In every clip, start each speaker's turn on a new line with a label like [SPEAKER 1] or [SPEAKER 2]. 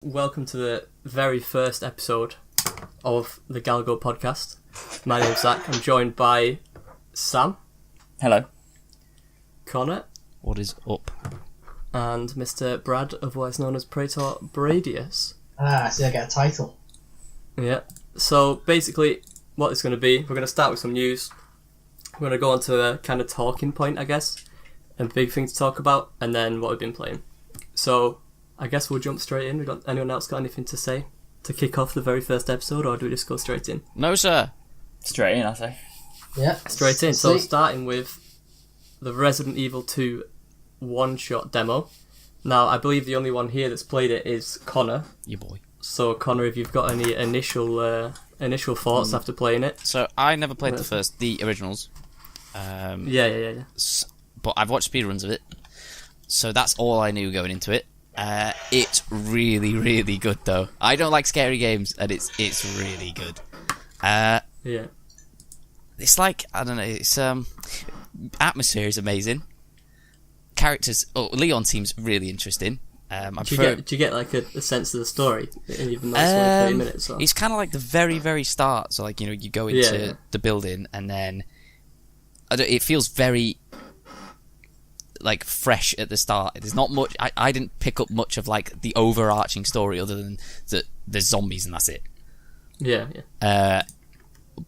[SPEAKER 1] Welcome to the very first episode of the Galago Podcast. My name's Zach. I'm joined by Sam.
[SPEAKER 2] Hello.
[SPEAKER 1] Conor.
[SPEAKER 2] What is up?
[SPEAKER 1] And Mr. Brad, otherwise known as Praetor Bradius.
[SPEAKER 3] I see I get a title.
[SPEAKER 1] Yeah. So basically, what it's going to be, we're going to start with some news. We're going to go on to a kind of talking point, I guess, and big thing to talk about, and then what we've been playing. So I guess we'll jump straight in. Anyone else got anything to say to kick off the very first episode, or do we just go straight in?
[SPEAKER 2] No, sir. Straight in, I say.
[SPEAKER 3] Yeah.
[SPEAKER 1] Straight in. So starting with the Resident Evil 2 one-shot demo. Now, I believe the only one here that's played it is Conor.
[SPEAKER 2] Your boy.
[SPEAKER 1] So, Conor, if you've got any initial thoughts after playing it.
[SPEAKER 2] So, I never played the originals.
[SPEAKER 1] Yeah.
[SPEAKER 2] But I've watched speedruns of it. So that's all I knew going into it. It's really, really good, though. I don't like scary games, and it's really good.
[SPEAKER 1] Yeah.
[SPEAKER 2] It's like, I don't know, it's atmosphere is amazing. Characters, Leon seems really interesting.
[SPEAKER 1] Do you get like a sense of the story in even those 30 minutes? Or?
[SPEAKER 2] It's kind of like the very, very start. So, like, you go into the building, and then it feels very like fresh at the start. There's not much. I didn't pick up much of like the overarching story other than that there's zombies and that's it.
[SPEAKER 1] Yeah.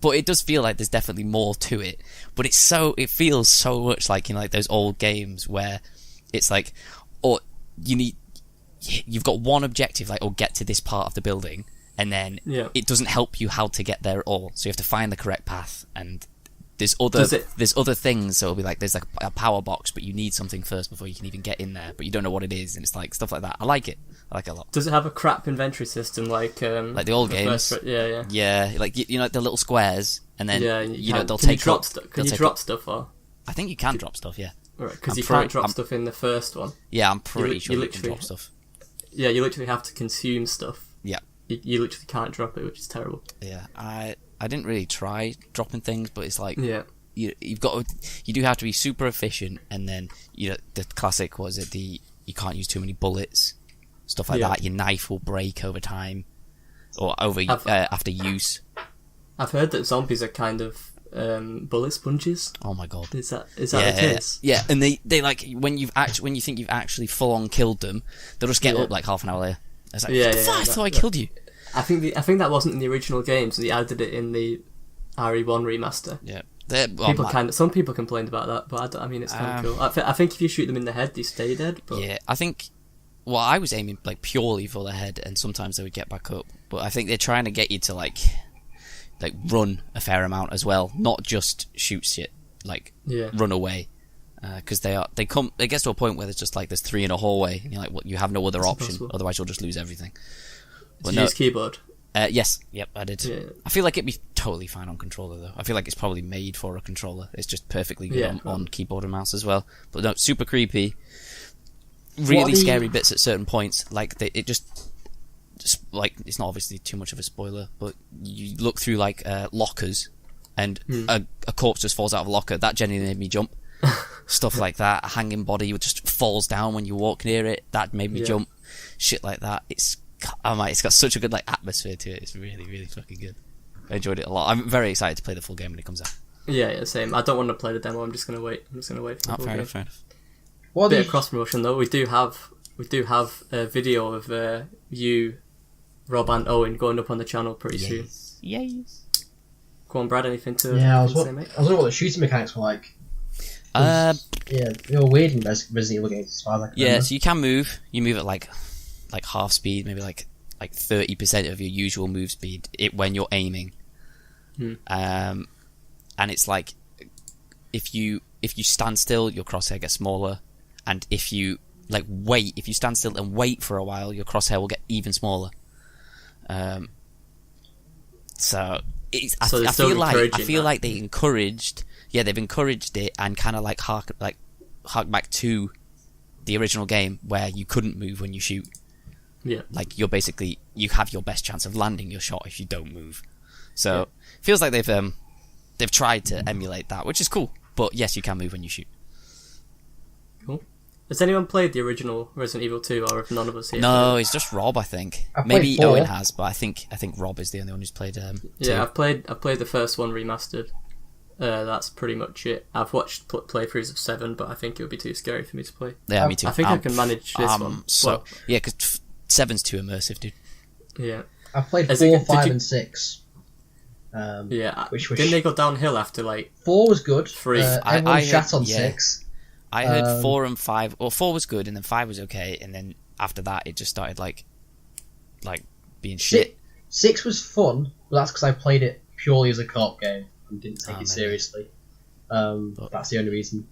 [SPEAKER 2] But it does feel like there's definitely more to it. But it feels so much like, like those old games where it's like, you've got one objective, like, get to this part of the building, and then it doesn't help you how to get there at all. So you have to find the correct path, and there's other things. So it'll be like there's like a power box, but you need something first before you can even get in there, but you don't know what it is, and it's like stuff like that. I like it a lot.
[SPEAKER 1] Does it have a crap inventory system like
[SPEAKER 2] the old games? Yeah, like like the little squares, and then they'll take
[SPEAKER 1] drop stuff. Can you drop stuff? Or
[SPEAKER 2] I think you can drop stuff. Yeah,
[SPEAKER 1] right, because you can't drop stuff in the first one.
[SPEAKER 2] Yeah, I'm pretty sure you can drop stuff.
[SPEAKER 1] Yeah, you literally have to consume stuff.
[SPEAKER 2] Yeah,
[SPEAKER 1] you literally can't drop it, which is terrible.
[SPEAKER 2] Yeah, I didn't really try dropping things, but it's like you do have to be super efficient, and then the classic you can't use too many bullets, stuff like that. Your knife will break over time or after use.
[SPEAKER 1] I've heard that zombies are kind of bullet sponges.
[SPEAKER 2] Oh my god!
[SPEAKER 1] Is that the case?
[SPEAKER 2] Yeah, and they like when you think you've actually full on killed them, they'll just get up like half an hour later. It's like, I thought I killed you.
[SPEAKER 1] I think that wasn't in the original game, so they added it in the RE1 remaster.
[SPEAKER 2] Yeah,
[SPEAKER 1] some people complained about that, but it's kind of cool. I think if you shoot them in the head, they stay dead. But
[SPEAKER 2] yeah, I think. Well, I was aiming like purely for the head, and sometimes they would get back up. But I think they're trying to get you to like run a fair amount as well, not just shoot shit, run away. Because it gets to a point where there's three in a hallway, and you're like, you have no other option, otherwise you'll just lose everything.
[SPEAKER 1] Did you use keyboard?
[SPEAKER 2] Yes, yep, I did.
[SPEAKER 1] Yeah.
[SPEAKER 2] I feel like it'd be totally fine on controller though. I feel like it's probably made for a controller. It's just perfectly good on keyboard and mouse as well. But no, super creepy. Really scary bits at certain points. Like it just like, it's not obviously too much of a spoiler, but you look through lockers, and a corpse just falls out of a locker. That genuinely made me jump. Stuff like that. A hanging body just falls down when you walk near it. That made me jump. Shit like that. It's got such a good atmosphere to it. It's really, really fucking good. I enjoyed it a lot. I'm very excited to play the full game when it comes out.
[SPEAKER 1] Yeah, same. I don't want to play the demo. I'm just gonna wait. For the full game.
[SPEAKER 2] Fair enough.
[SPEAKER 1] Bit of cross promotion though. We do have a video of you, Rob, and Owen going up on the channel pretty soon.
[SPEAKER 2] Yes.
[SPEAKER 1] Go on, Brad. Anything to
[SPEAKER 3] I was
[SPEAKER 1] say, mate?
[SPEAKER 3] I was wondering what the shooting mechanics were like. They were weird in Resident Evil games as far as I can remember.
[SPEAKER 2] So you can move. You move at like half speed, maybe like 30% of your usual move speed when you're aiming. And it's like if you stand still, your crosshair gets smaller, and if you stand still and wait for a while, your crosshair will get even smaller. So I feel like they encouraged. Yeah, they've encouraged it and kind of hark back to the original game where you couldn't move when you shoot.
[SPEAKER 1] Yeah.
[SPEAKER 2] You have your best chance of landing your shot if you don't move. So it feels like they've tried to emulate that, which is cool. But yes, you can move when you shoot.
[SPEAKER 1] Cool. Has anyone played the original Resident Evil 2, or have none of us here?
[SPEAKER 2] No, it's just Rob, I think. Maybe Owen has, but I think Rob is the only one who's played.
[SPEAKER 1] Yeah, I've played the first one remastered. That's pretty much it. I've watched playthroughs of 7, but I think it would be too scary for me to play.
[SPEAKER 2] Yeah, me too.
[SPEAKER 1] I think I can manage this one.
[SPEAKER 2] So yeah, because 7's too immersive, dude.
[SPEAKER 1] Yeah,
[SPEAKER 3] I've played 4, 5, and 6.
[SPEAKER 1] Yeah, didn't they go downhill after
[SPEAKER 3] 4 was good.
[SPEAKER 1] 3.
[SPEAKER 3] Everyone shat on 6.
[SPEAKER 2] I heard 4 and 5. Well, 4 was good, and then 5 was okay, and then after that, it just started like being shit.
[SPEAKER 3] 6 was fun, but that's because I played it purely as a co-op game and didn't take it seriously. That's the only reason.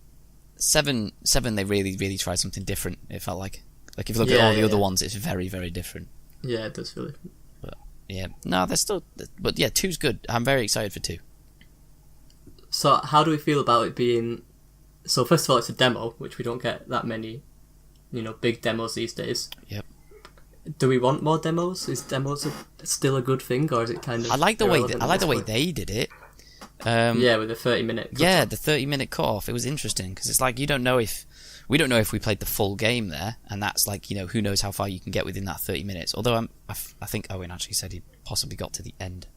[SPEAKER 2] 7, they really tried something different. It felt like if you look at all the other ones, it's very, very different.
[SPEAKER 1] Yeah, it does feel different.
[SPEAKER 2] But yeah, no, they're still. But yeah, 2's good. I'm very excited for 2.
[SPEAKER 1] So, how do we feel about it being? So, first of all, it's a demo, which we don't get that many, big demos these days.
[SPEAKER 2] Yep.
[SPEAKER 1] Do we want more demos? Is demos still a good thing, or is it kind of?
[SPEAKER 2] I like the way they did it.
[SPEAKER 1] Yeah, with the 30-minute.
[SPEAKER 2] Yeah, the 30-minute cut-off. It was interesting because it's like we don't know if we played the full game there, and that's who knows how far you can get within that 30 minutes. Although I think Owen actually said he possibly got to the end.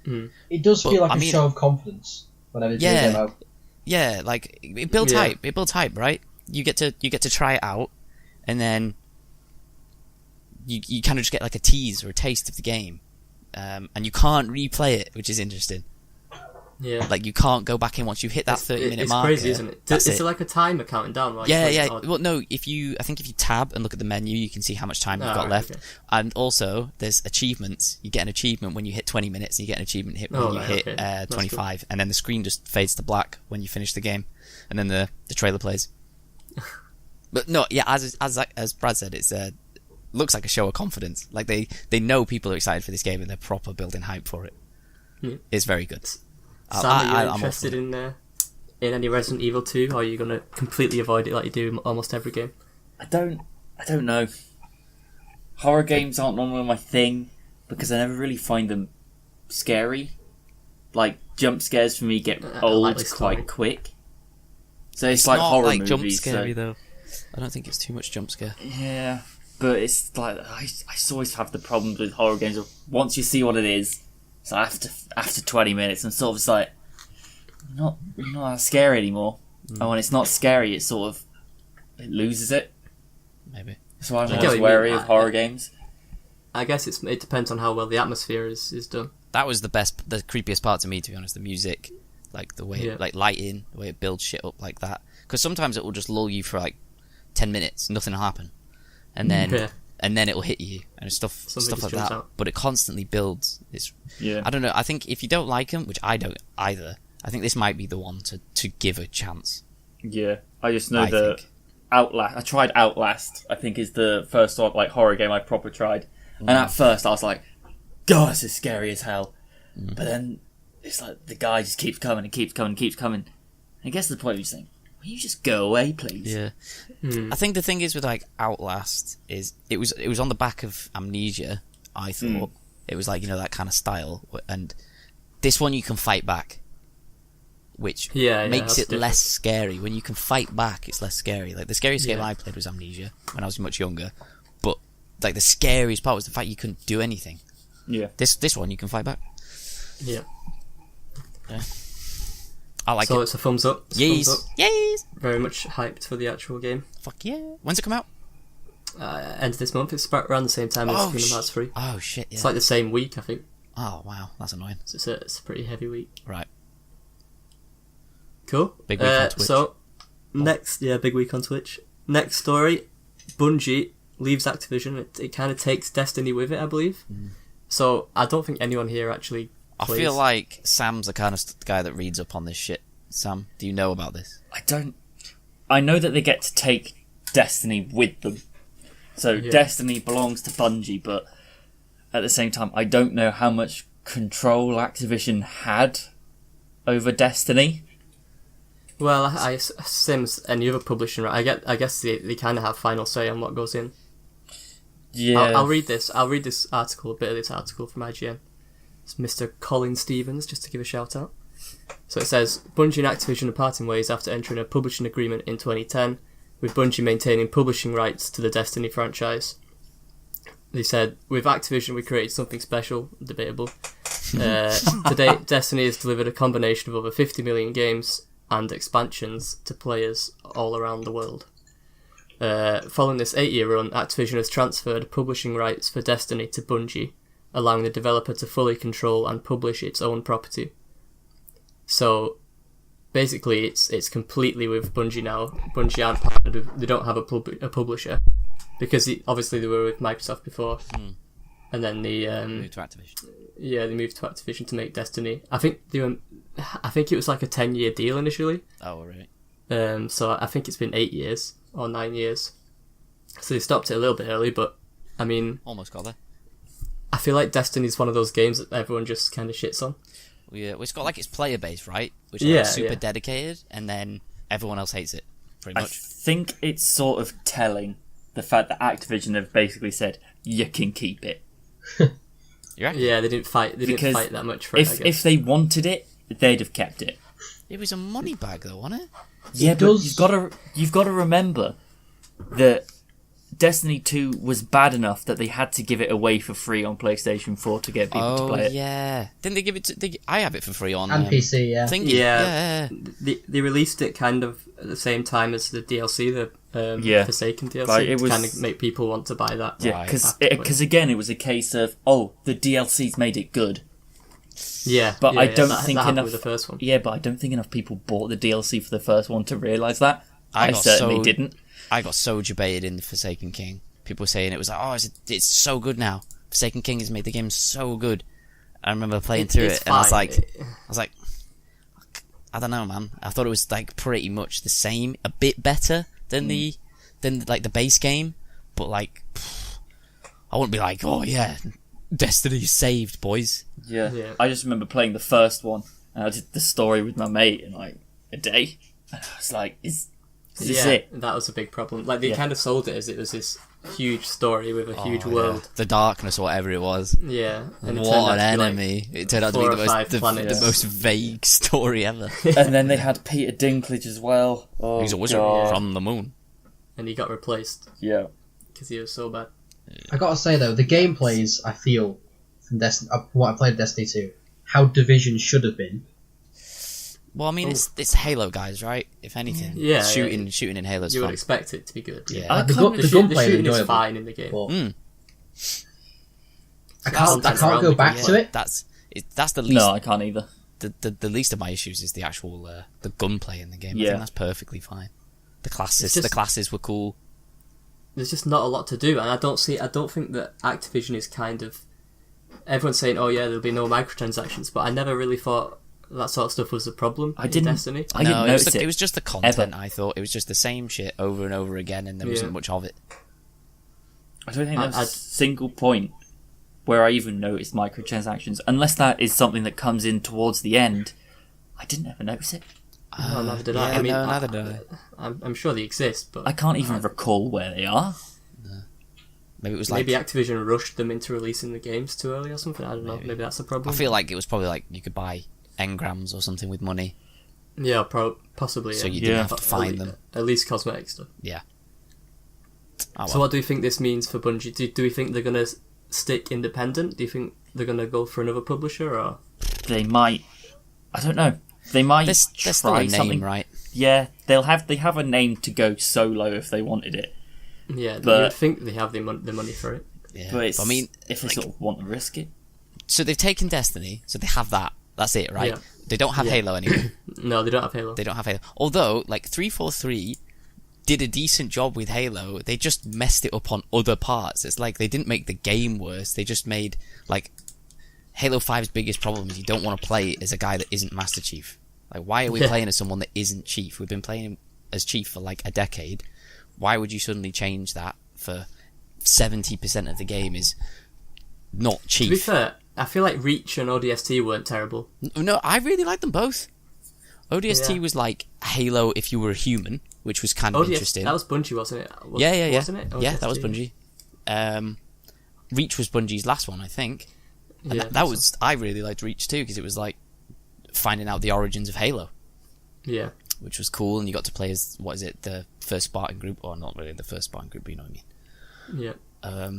[SPEAKER 1] Mm.
[SPEAKER 3] It does feel like a show of confidence whenever it's a demo.
[SPEAKER 2] Yeah, like it builds hype. It builds hype, right? You get to try it out, and then you kind of just get like a tease or a taste of the game, and you can't replay it, which is interesting.
[SPEAKER 1] Yeah,
[SPEAKER 2] like you can't go back in once you hit that 30-minute mark.
[SPEAKER 1] It's crazy, isn't it? Is it like a timer counting down? Like
[SPEAKER 2] yeah. Well, no. I think if you tab and look at the menu, you can see how much time you've got left. Okay. And also, there's achievements. You get an achievement when you hit 20 minutes, and you get an achievement when you hit 25, cool. And then the screen just fades to black when you finish the game, and then the trailer plays. But no, yeah, as Brad said, it's looks like a show of confidence. Like they know people are excited for this game, and they're proper building hype for it.
[SPEAKER 1] Yeah.
[SPEAKER 2] It's very good.
[SPEAKER 1] Sam, are you interested in any Resident Evil 2, or are you going to completely avoid it like you do almost every game?
[SPEAKER 4] I don't know. Horror games aren't normally my thing because I never really find them scary. Like jump scares for me get old quite quick. So it's like horror movies.
[SPEAKER 2] Jump scary though. I don't think it's too much jump scare.
[SPEAKER 4] Yeah, but it's like I always have the problems with horror games. Once you see what it is. So after 20 minutes, and sort of it's like not that scary anymore. And when it's not scary, it loses it.
[SPEAKER 2] Maybe.
[SPEAKER 4] So I'm always wary of horror games.
[SPEAKER 1] I guess it depends on how well the atmosphere is done.
[SPEAKER 2] That was the creepiest part to me, to be honest. The music, like the way like lighting, the way it builds shit up like that. Because sometimes it will just lull you for like 10 minutes, nothing will happen, and then. And then it'll hit you and stuff like that. Out. But it constantly builds. I don't know. I think if you don't like them, which I don't either, I think this might be the one to give a chance.
[SPEAKER 4] Yeah, I just know Outlast. I tried Outlast. I think is the first horror game I proper tried. And at first I was like, "God, this is scary as hell." But then it's like the guy just keeps coming and keeps coming and keeps coming. And it gets to the point where you think, will you just go away, please?
[SPEAKER 2] Yeah. I think the thing is with Outlast is it was on the back of Amnesia. I thought it was that kind of style, and this one you can fight back, which makes it less scary. When you can fight back, it's less scary. Like the scariest game I played was Amnesia when I was much younger, but the scariest part was the fact you couldn't do anything.
[SPEAKER 4] Yeah.
[SPEAKER 2] This one you can fight back.
[SPEAKER 1] Yeah.
[SPEAKER 2] I like it.
[SPEAKER 1] So it's a thumbs up.
[SPEAKER 2] Yes.
[SPEAKER 1] Very much hyped for the actual game.
[SPEAKER 2] Fuck yeah. When's it come out?
[SPEAKER 1] End of this month. It's around the same time as Kingdom Hearts 3.
[SPEAKER 2] Oh shit, yeah.
[SPEAKER 1] It's like the same week, I think.
[SPEAKER 2] Oh wow, that's annoying.
[SPEAKER 1] So it's a pretty heavy week.
[SPEAKER 2] Right.
[SPEAKER 1] Cool.
[SPEAKER 2] Big week on Twitch.
[SPEAKER 1] So, big week on Twitch. Next story, Bungie leaves Activision. It kind of takes Destiny with it, I believe. So I don't think anyone here actually plays.
[SPEAKER 2] I feel like Sam's the kind of guy that reads up on this shit. Sam, do you know about this?
[SPEAKER 4] I don't. I know that they get to take Destiny with them. So Destiny belongs to Bungie, but at the same time, I don't know how much control Activision had over Destiny.
[SPEAKER 1] Well, I same as any other publisher, right? I guess they kind of have final say on what goes in.
[SPEAKER 4] Yeah.
[SPEAKER 1] I'll read this. I'll read this article, a bit of this article from IGN. It's Mr. Colin Stevens, just to give a shout out. So it says, Bungie and Activision are parting ways after entering a publishing agreement in 2010. with Bungie maintaining publishing rights to the Destiny franchise. They said, with Activision we created something special, debatable. To date, Destiny has delivered a combination of over 50 million games and expansions to players all around the world. Following this 8-year run, Activision has transferred publishing rights for Destiny to Bungie, allowing the developer to fully control and publish its own property. So, basically, it's completely with Bungie now. Bungie aren't partnered with, they don't have a publisher, because obviously they were with Microsoft before, and then they
[SPEAKER 2] moved to Activision.
[SPEAKER 1] Yeah, they moved to Activision to make Destiny. I think it was like a 10-year deal initially.
[SPEAKER 2] Oh, right.
[SPEAKER 1] So I think it's been 8 years or 9 years. So they stopped it a little bit early, but I mean,
[SPEAKER 2] almost got there.
[SPEAKER 1] I feel like Destiny's one of those games that everyone just kind of shits on.
[SPEAKER 2] Yeah, it's got like its player base, right? Which is super dedicated, and then everyone else hates it, pretty much.
[SPEAKER 4] I think it's sort of telling the fact that Activision have basically said, you can keep it.
[SPEAKER 1] Yeah, they didn't fight. They didn't fight that much for it. I guess.
[SPEAKER 4] If they wanted it, they'd have kept it.
[SPEAKER 2] It was a money bag, though, wasn't it?
[SPEAKER 4] Yeah, but you've got to remember that Destiny 2 was bad enough that they had to give it away for free on PlayStation 4 to get people to play it.
[SPEAKER 2] Oh, yeah. Didn't they give it to... I have it for free on...
[SPEAKER 3] And PC, yeah.
[SPEAKER 2] Thingy.
[SPEAKER 1] Yeah. They released it kind of at the same time as the DLC, the Forsaken DLC, like to kind of make people want to buy that.
[SPEAKER 4] Yeah, because again, it was a case of, the DLC's made it good.
[SPEAKER 1] Yeah,
[SPEAKER 4] but I don't think
[SPEAKER 1] that
[SPEAKER 4] enough.
[SPEAKER 1] With the first one.
[SPEAKER 4] Yeah, but I don't think enough people bought the DLC for the first one to realise that. I certainly didn't.
[SPEAKER 2] I got so debated in the Forsaken King. People were saying it was like, it's so good now. Forsaken King has made the game so good. I remember playing through it, and I was like, I don't know, man. I thought it was like pretty much the same, a bit better than the base game, but like, I wouldn't be like, oh yeah, Destiny's saved, boys.
[SPEAKER 4] Yeah. I just remember playing the first one, and I did the story with my mate in like a day, and I was like, is this it?
[SPEAKER 1] That was a big problem. Like, they kind of sold it as it was this huge story with a huge world.
[SPEAKER 2] The darkness, or whatever it was.
[SPEAKER 1] Yeah. And
[SPEAKER 2] what an enemy. It turned out to be the most vague story ever.
[SPEAKER 4] And then they had Peter Dinklage as well. Oh,
[SPEAKER 2] he's a wizard from the moon.
[SPEAKER 1] And he got replaced.
[SPEAKER 4] Yeah.
[SPEAKER 1] Because he was so bad.
[SPEAKER 3] I gotta say, though, the gameplays, I feel, from what I played Destiny 2, how Division should have been.
[SPEAKER 2] Well, I mean, it's Halo, guys, right? If anything, shooting in Halo's
[SPEAKER 1] you
[SPEAKER 2] fun.
[SPEAKER 1] would expect it to be good.
[SPEAKER 2] Yeah,
[SPEAKER 3] the gunplay
[SPEAKER 1] shooting is fine in the game.
[SPEAKER 3] I can't go back to it.
[SPEAKER 2] That's the least.
[SPEAKER 4] No, I can't either.
[SPEAKER 2] The least of my issues is the actual the gunplay in the game.
[SPEAKER 4] Yeah.
[SPEAKER 2] I think that's perfectly fine. The classes were cool.
[SPEAKER 1] There's just not a lot to do, and I don't think that Activision is kind of. Everyone's saying, "Oh yeah, there'll be no microtransactions," but I never really thought that sort of stuff was a problem in Destiny.
[SPEAKER 4] I didn't notice
[SPEAKER 2] it was just the content,
[SPEAKER 4] ever.
[SPEAKER 2] I thought. It was just the same shit over and over again, and there wasn't much of it.
[SPEAKER 4] I don't think there's a single point where I even noticed microtransactions, unless that is something that comes in towards the end. I didn't ever notice it.
[SPEAKER 1] No, neither did
[SPEAKER 2] yeah,
[SPEAKER 1] I. I mean,
[SPEAKER 2] neither did I.
[SPEAKER 1] I'm sure they exist, but
[SPEAKER 4] I can't even recall where they are.
[SPEAKER 2] No. Maybe it was
[SPEAKER 1] maybe Activision rushed them into releasing the games too early or something. I don't know. Maybe that's a problem.
[SPEAKER 2] I feel like it was probably like you could buy engrams or something with money.
[SPEAKER 1] Yeah, possibly.
[SPEAKER 2] So you didn't have to find them.
[SPEAKER 1] At least cosmetic stuff.
[SPEAKER 2] Yeah.
[SPEAKER 1] So what do you think this means for Bungie? Do we think they're going to stick independent? Do you think they're going to go for another publisher, or
[SPEAKER 4] they might? I don't know. They might
[SPEAKER 2] there's
[SPEAKER 4] try
[SPEAKER 2] still a name,
[SPEAKER 4] something,
[SPEAKER 2] right?
[SPEAKER 4] Yeah, they have a name to go solo if they wanted it.
[SPEAKER 1] Yeah, but you would think they have the money for it.
[SPEAKER 2] Yeah,
[SPEAKER 4] but
[SPEAKER 2] I mean,
[SPEAKER 4] if they sort of want to risk it.
[SPEAKER 2] So they've taken Destiny, so they have that. That's it, right?
[SPEAKER 1] Yeah.
[SPEAKER 2] They don't have Halo anymore.
[SPEAKER 1] No, they don't have Halo.
[SPEAKER 2] They don't have Halo. Although, like 343 did a decent job with Halo. They just messed it up on other parts. It's like they didn't make the game worse. They just made like Halo 5's biggest problem is you don't want to play as a guy that isn't Master Chief. Like, why are we playing as someone that isn't Chief? We've been playing as Chief for like a decade. Why would you suddenly change that for 70% of the game is not Chief?
[SPEAKER 1] To be fair, I feel like Reach and ODST weren't terrible.
[SPEAKER 2] No, I really liked them both. ODST was like Halo if you were a human, which was kind of interesting.
[SPEAKER 1] That was Bungie, wasn't it?
[SPEAKER 2] Yeah.
[SPEAKER 1] Wasn't it?
[SPEAKER 2] Yeah, that was Bungie. Reach was Bungie's last one, I think. And I really liked Reach too, because it was like finding out the origins of Halo.
[SPEAKER 1] Yeah.
[SPEAKER 2] which was cool, and you got to play as the first Spartan group, or not really the first Spartan group, but you know what I mean.
[SPEAKER 1] Yeah.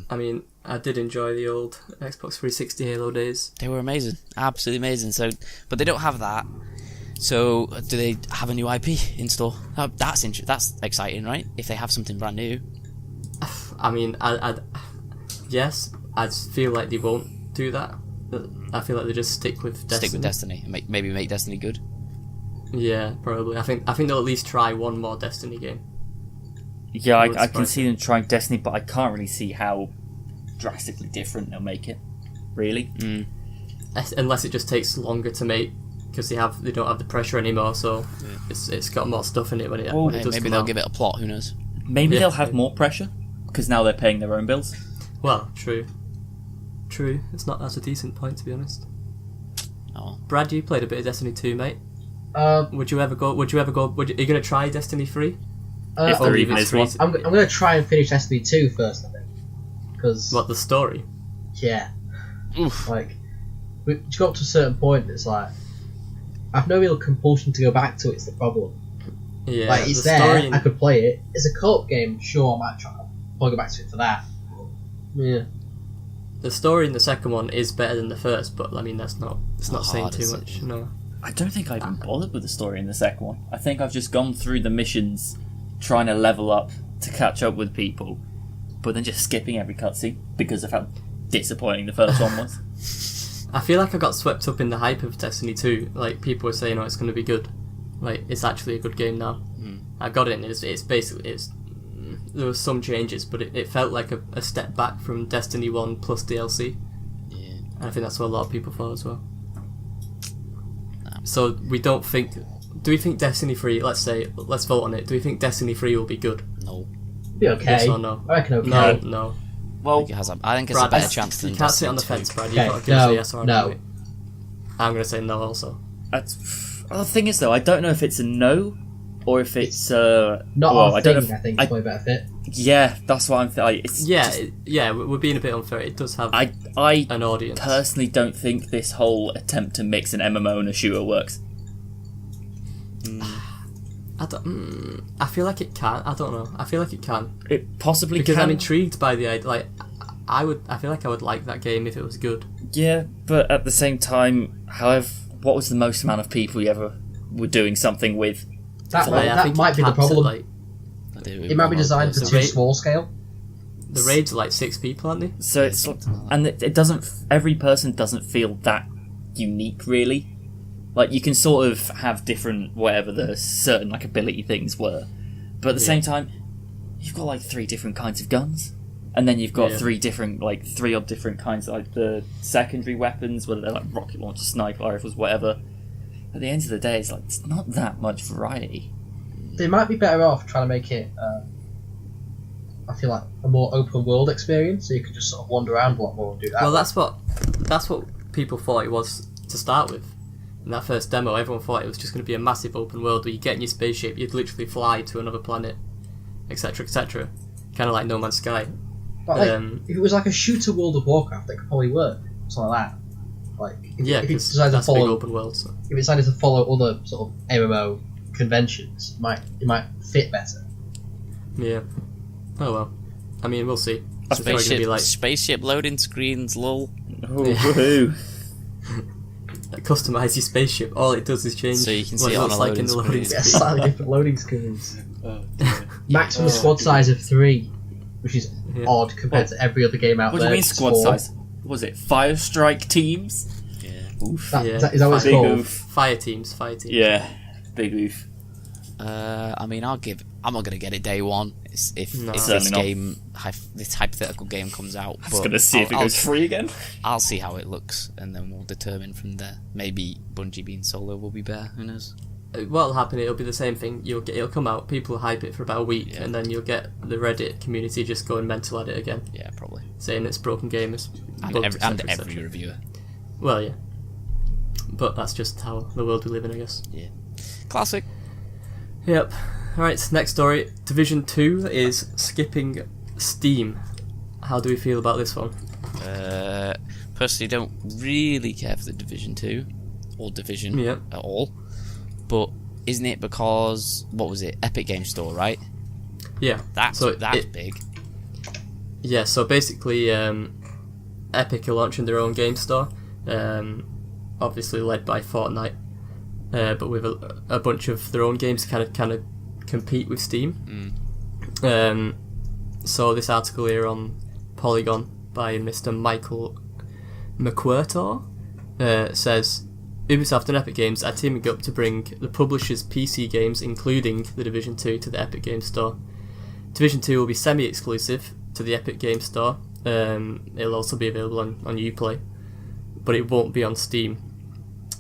[SPEAKER 1] I mean, I did enjoy the old Xbox 360 Halo days.
[SPEAKER 2] They were amazing, absolutely amazing. So, but they don't have that. So, do they have a new IP in store? That's exciting, right? If they have something brand new.
[SPEAKER 1] I mean, yes, I feel like they won't do that. I feel like they just stick with Destiny.
[SPEAKER 2] Stick with Destiny, and maybe make Destiny good.
[SPEAKER 1] Yeah, probably. I think they'll at least try one more Destiny game.
[SPEAKER 4] Yeah, I can see them trying Destiny, but I can't really see how drastically different they'll make it. Really,
[SPEAKER 1] unless it just takes longer to make because they don't have the pressure anymore. So it's got more stuff in it when it does.
[SPEAKER 2] Maybe they'll give it a plot. Who knows?
[SPEAKER 4] Maybe they'll have more pressure because now they're paying their own bills.
[SPEAKER 1] Well, true. That's a decent point, to be honest.
[SPEAKER 2] Oh,
[SPEAKER 1] Brad, you played a bit of Destiny 2, mate. Would you ever go? Are you going to try Destiny 3?
[SPEAKER 4] If there even is one.
[SPEAKER 3] I'm going to try and finish Destiny 2 first, I think. Because
[SPEAKER 1] what, the story?
[SPEAKER 3] Yeah.
[SPEAKER 2] Oof.
[SPEAKER 3] Like, we got up to a certain point, it's like, I've no real compulsion to go back to it, it's the problem.
[SPEAKER 1] Yeah,
[SPEAKER 3] like, it's there, I could play it. It's a co-op game, sure, I might try. I'll go back to it for that. Yeah.
[SPEAKER 1] The story in the second one is better than the first, but I mean, it's not saying
[SPEAKER 2] hard,
[SPEAKER 1] too much. No.
[SPEAKER 4] I don't think I even bothered with the story in the second one. I think I've just gone through the missions trying to level up to catch up with people, but then just skipping every cutscene because of how disappointing the first one was.
[SPEAKER 1] I feel like I got swept up in the hype of Destiny 2. Like, people were saying, oh, it's going to be good. Like, it's actually a good game now. I got it, and it's basically... there were some changes, but it felt like a step back from Destiny 1 plus DLC.
[SPEAKER 2] Yeah.
[SPEAKER 1] And I think that's what a lot of people thought as well. So we don't think... Do we think Destiny 3, let's vote on it, do we think Destiny 3 will be good?
[SPEAKER 2] No.
[SPEAKER 3] Be okay.
[SPEAKER 1] Yes or no?
[SPEAKER 3] I reckon okay.
[SPEAKER 1] No.
[SPEAKER 4] Well,
[SPEAKER 2] I think it's
[SPEAKER 1] Brad,
[SPEAKER 2] a better chance than
[SPEAKER 1] you can't sit
[SPEAKER 2] Destiny
[SPEAKER 1] on the
[SPEAKER 2] 2.
[SPEAKER 1] fence, Brad. You've
[SPEAKER 3] Okay,
[SPEAKER 1] got to give us a yes or
[SPEAKER 3] no.
[SPEAKER 1] no. I'm going to say no also.
[SPEAKER 4] The thing is, though, I don't know if it's a no or if it's
[SPEAKER 3] not
[SPEAKER 4] well,
[SPEAKER 3] our thing, I think, is probably a better fit.
[SPEAKER 4] Yeah, that's what I'm thinking.
[SPEAKER 1] We're being a bit unfair. It does have
[SPEAKER 4] I
[SPEAKER 1] an audience.
[SPEAKER 4] personally don't think this whole attempt to mix an MMO and a shooter works.
[SPEAKER 1] I feel like it can. I don't know. I feel like it can.
[SPEAKER 4] It possibly
[SPEAKER 1] because
[SPEAKER 4] can.
[SPEAKER 1] I'm intrigued by the idea. Like, I feel like I would like that game if it was good.
[SPEAKER 4] Yeah, but at the same time, however, what was the most amount of people you ever were doing something with?
[SPEAKER 3] That might be the problem. It might be designed for too small scale.
[SPEAKER 1] The raids are like 6 people, aren't they?
[SPEAKER 4] So it's and it doesn't. Every person doesn't feel that unique, really. Like, you can sort of have different, whatever the certain, like, ability things were. But at the same time, you've got, like, 3 different kinds of guns. And then you've got 3 odd different kinds of, like, the secondary weapons, whether they're, like, rocket launchers, sniper rifles, whatever. At the end of the day, it's, like, it's not that much variety.
[SPEAKER 3] They might be better off trying to make it, I feel like, a more open world experience, so you can just sort of wander around a lot more and do that.
[SPEAKER 1] Well, that's what people thought it was to start with. In that first demo, everyone thought it was just going to be a massive open world where you get in your spaceship, you'd literally fly to another planet, etc., etc. Kind of like No Man's Sky.
[SPEAKER 3] But if it was like a shooter World of Warcraft, it could probably work. Something like that. Like, if it decided
[SPEAKER 1] that's
[SPEAKER 3] to follow,
[SPEAKER 1] a big open world. So.
[SPEAKER 3] If it decided to follow other sort of MMO conventions, it might fit better.
[SPEAKER 1] Yeah. Oh well. I mean, we'll see.
[SPEAKER 2] Spaceship loading screens, lol.
[SPEAKER 4] Woohoo!
[SPEAKER 1] Customize your spaceship. All it does is change
[SPEAKER 2] so you can
[SPEAKER 1] what
[SPEAKER 2] see
[SPEAKER 1] it looks like in the loading screen.
[SPEAKER 3] Slightly different loading screens. Maximum squad size of 3, which is odd compared to every other game out there.
[SPEAKER 4] What do you mean squad size? What was it? Fire strike teams?
[SPEAKER 2] Yeah.
[SPEAKER 4] Oof.
[SPEAKER 3] Is that what it's called?
[SPEAKER 4] Oof.
[SPEAKER 1] Fire teams.
[SPEAKER 4] Yeah. Big oof.
[SPEAKER 2] I mean, I'm not gonna get it day one. If this hypothetical game comes out.
[SPEAKER 4] I was gonna see if it goes free again.
[SPEAKER 2] I'll see how it looks, and then we'll determine from there. Maybe Bungie being solo will be better. Who knows?
[SPEAKER 1] What'll happen? It'll be the same thing. It'll come out. People will hype it for about a week, and then you'll get the Reddit community just going mental at it again.
[SPEAKER 2] Yeah, probably
[SPEAKER 1] saying it's broken game, it's bugged,
[SPEAKER 2] and every reviewer.
[SPEAKER 1] Well, yeah, but that's just how the world we live in, I guess.
[SPEAKER 2] Yeah, classic.
[SPEAKER 1] Yep. Alright, next story. Division 2 is skipping Steam. How do we feel about this one?
[SPEAKER 2] Personally, don't really care for the Division 2 or Division at all. But isn't it because, what was it, Epic Games Store, right?
[SPEAKER 1] Yeah.
[SPEAKER 2] That's big.
[SPEAKER 1] Yeah, so basically, Epic are launching their own game store, obviously led by Fortnite, but with a bunch of their own games to kind of compete with Steam. So this article here on Polygon by Mr. Michael McWhirter says, Ubisoft and Epic Games are teaming up to bring the publisher's PC games, including The Division 2, to the Epic Games Store. Division 2 will be semi-exclusive to the Epic Games Store. It'll also be available on Uplay, but it won't be on Steam.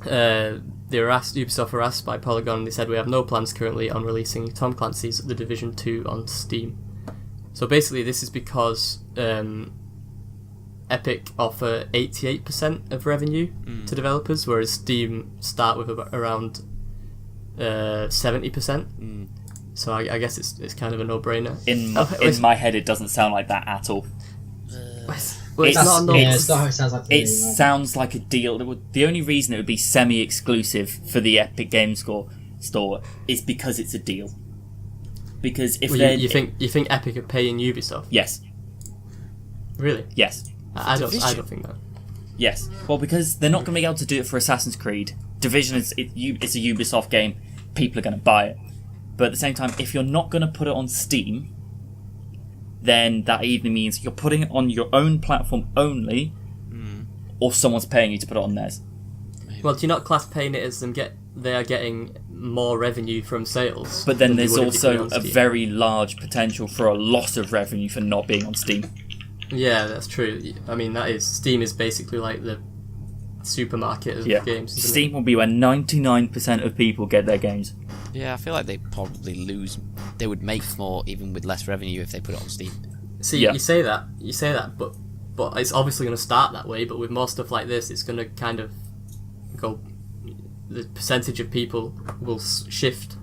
[SPEAKER 1] Ubisoft were asked by Polygon, and they said, we have no plans currently on releasing Tom Clancy's The Division 2 on Steam. So basically this is because Epic offer 88% of revenue to developers, whereas Steam start with around 70%. So I guess it's kind of a no-brainer.
[SPEAKER 4] In my head, it doesn't sound like that at all.
[SPEAKER 1] Well, it's not a no.
[SPEAKER 3] It's not how it sounds like.
[SPEAKER 4] It sounds like a deal. The only reason it would be semi-exclusive for the Epic Games Store is because it's a deal. Because if
[SPEAKER 1] you think Epic are paying Ubisoft?
[SPEAKER 4] Yes.
[SPEAKER 1] Really?
[SPEAKER 4] Yes.
[SPEAKER 1] I don't think that.
[SPEAKER 4] Yes. Well, because they're not going to be able to do it for Assassin's Creed. Division it's a Ubisoft game. People are going to buy it. But at the same time, if you're not going to put it on Steam, then that either means you're putting it on your own platform only, or someone's paying you to put it on theirs.
[SPEAKER 2] Maybe.
[SPEAKER 1] Well, do you not class paying it as they are getting more revenue from sales?
[SPEAKER 4] But then there's also a very large potential for a loss of revenue for not being on Steam.
[SPEAKER 1] Yeah, that's true. I mean, Steam is basically like the supermarket of games.
[SPEAKER 4] Steam will be where 99% of people get their games.
[SPEAKER 2] Yeah, I feel like they probably lose. They would make more even with less revenue if they put it on Steam.
[SPEAKER 1] See, you say that, but it's obviously going to start that way. But with more stuff like this, it's going to kind of go. The percentage of people will shift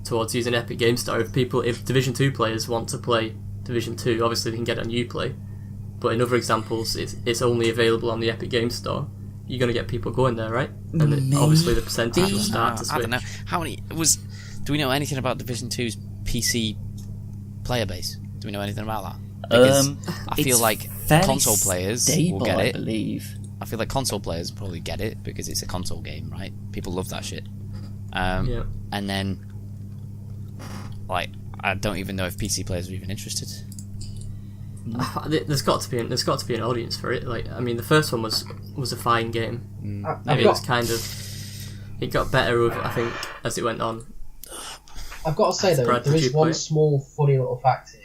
[SPEAKER 1] towards using Epic Games Store. If Division 2 players want to play Division 2, obviously they can get it on Uplay. But in other examples, it's only available on the Epic Games Store. You're going to get people going there, right? And then obviously the percentage will start to switch.
[SPEAKER 2] I don't know. How many do we know anything about Division 2's PC player base? Do we know anything about that? Because I feel like console players will get it.
[SPEAKER 4] I believe.
[SPEAKER 2] I feel like console players probably get it because it's a console game, right? People love that shit. And then, like, I don't even know if PC players are even interested.
[SPEAKER 1] There's got to be an audience for it. Like, I mean, the first one was a fine game. It was kind of, it got better, I think, as it went on.
[SPEAKER 3] I've got to say though, there is one small funny little fact here.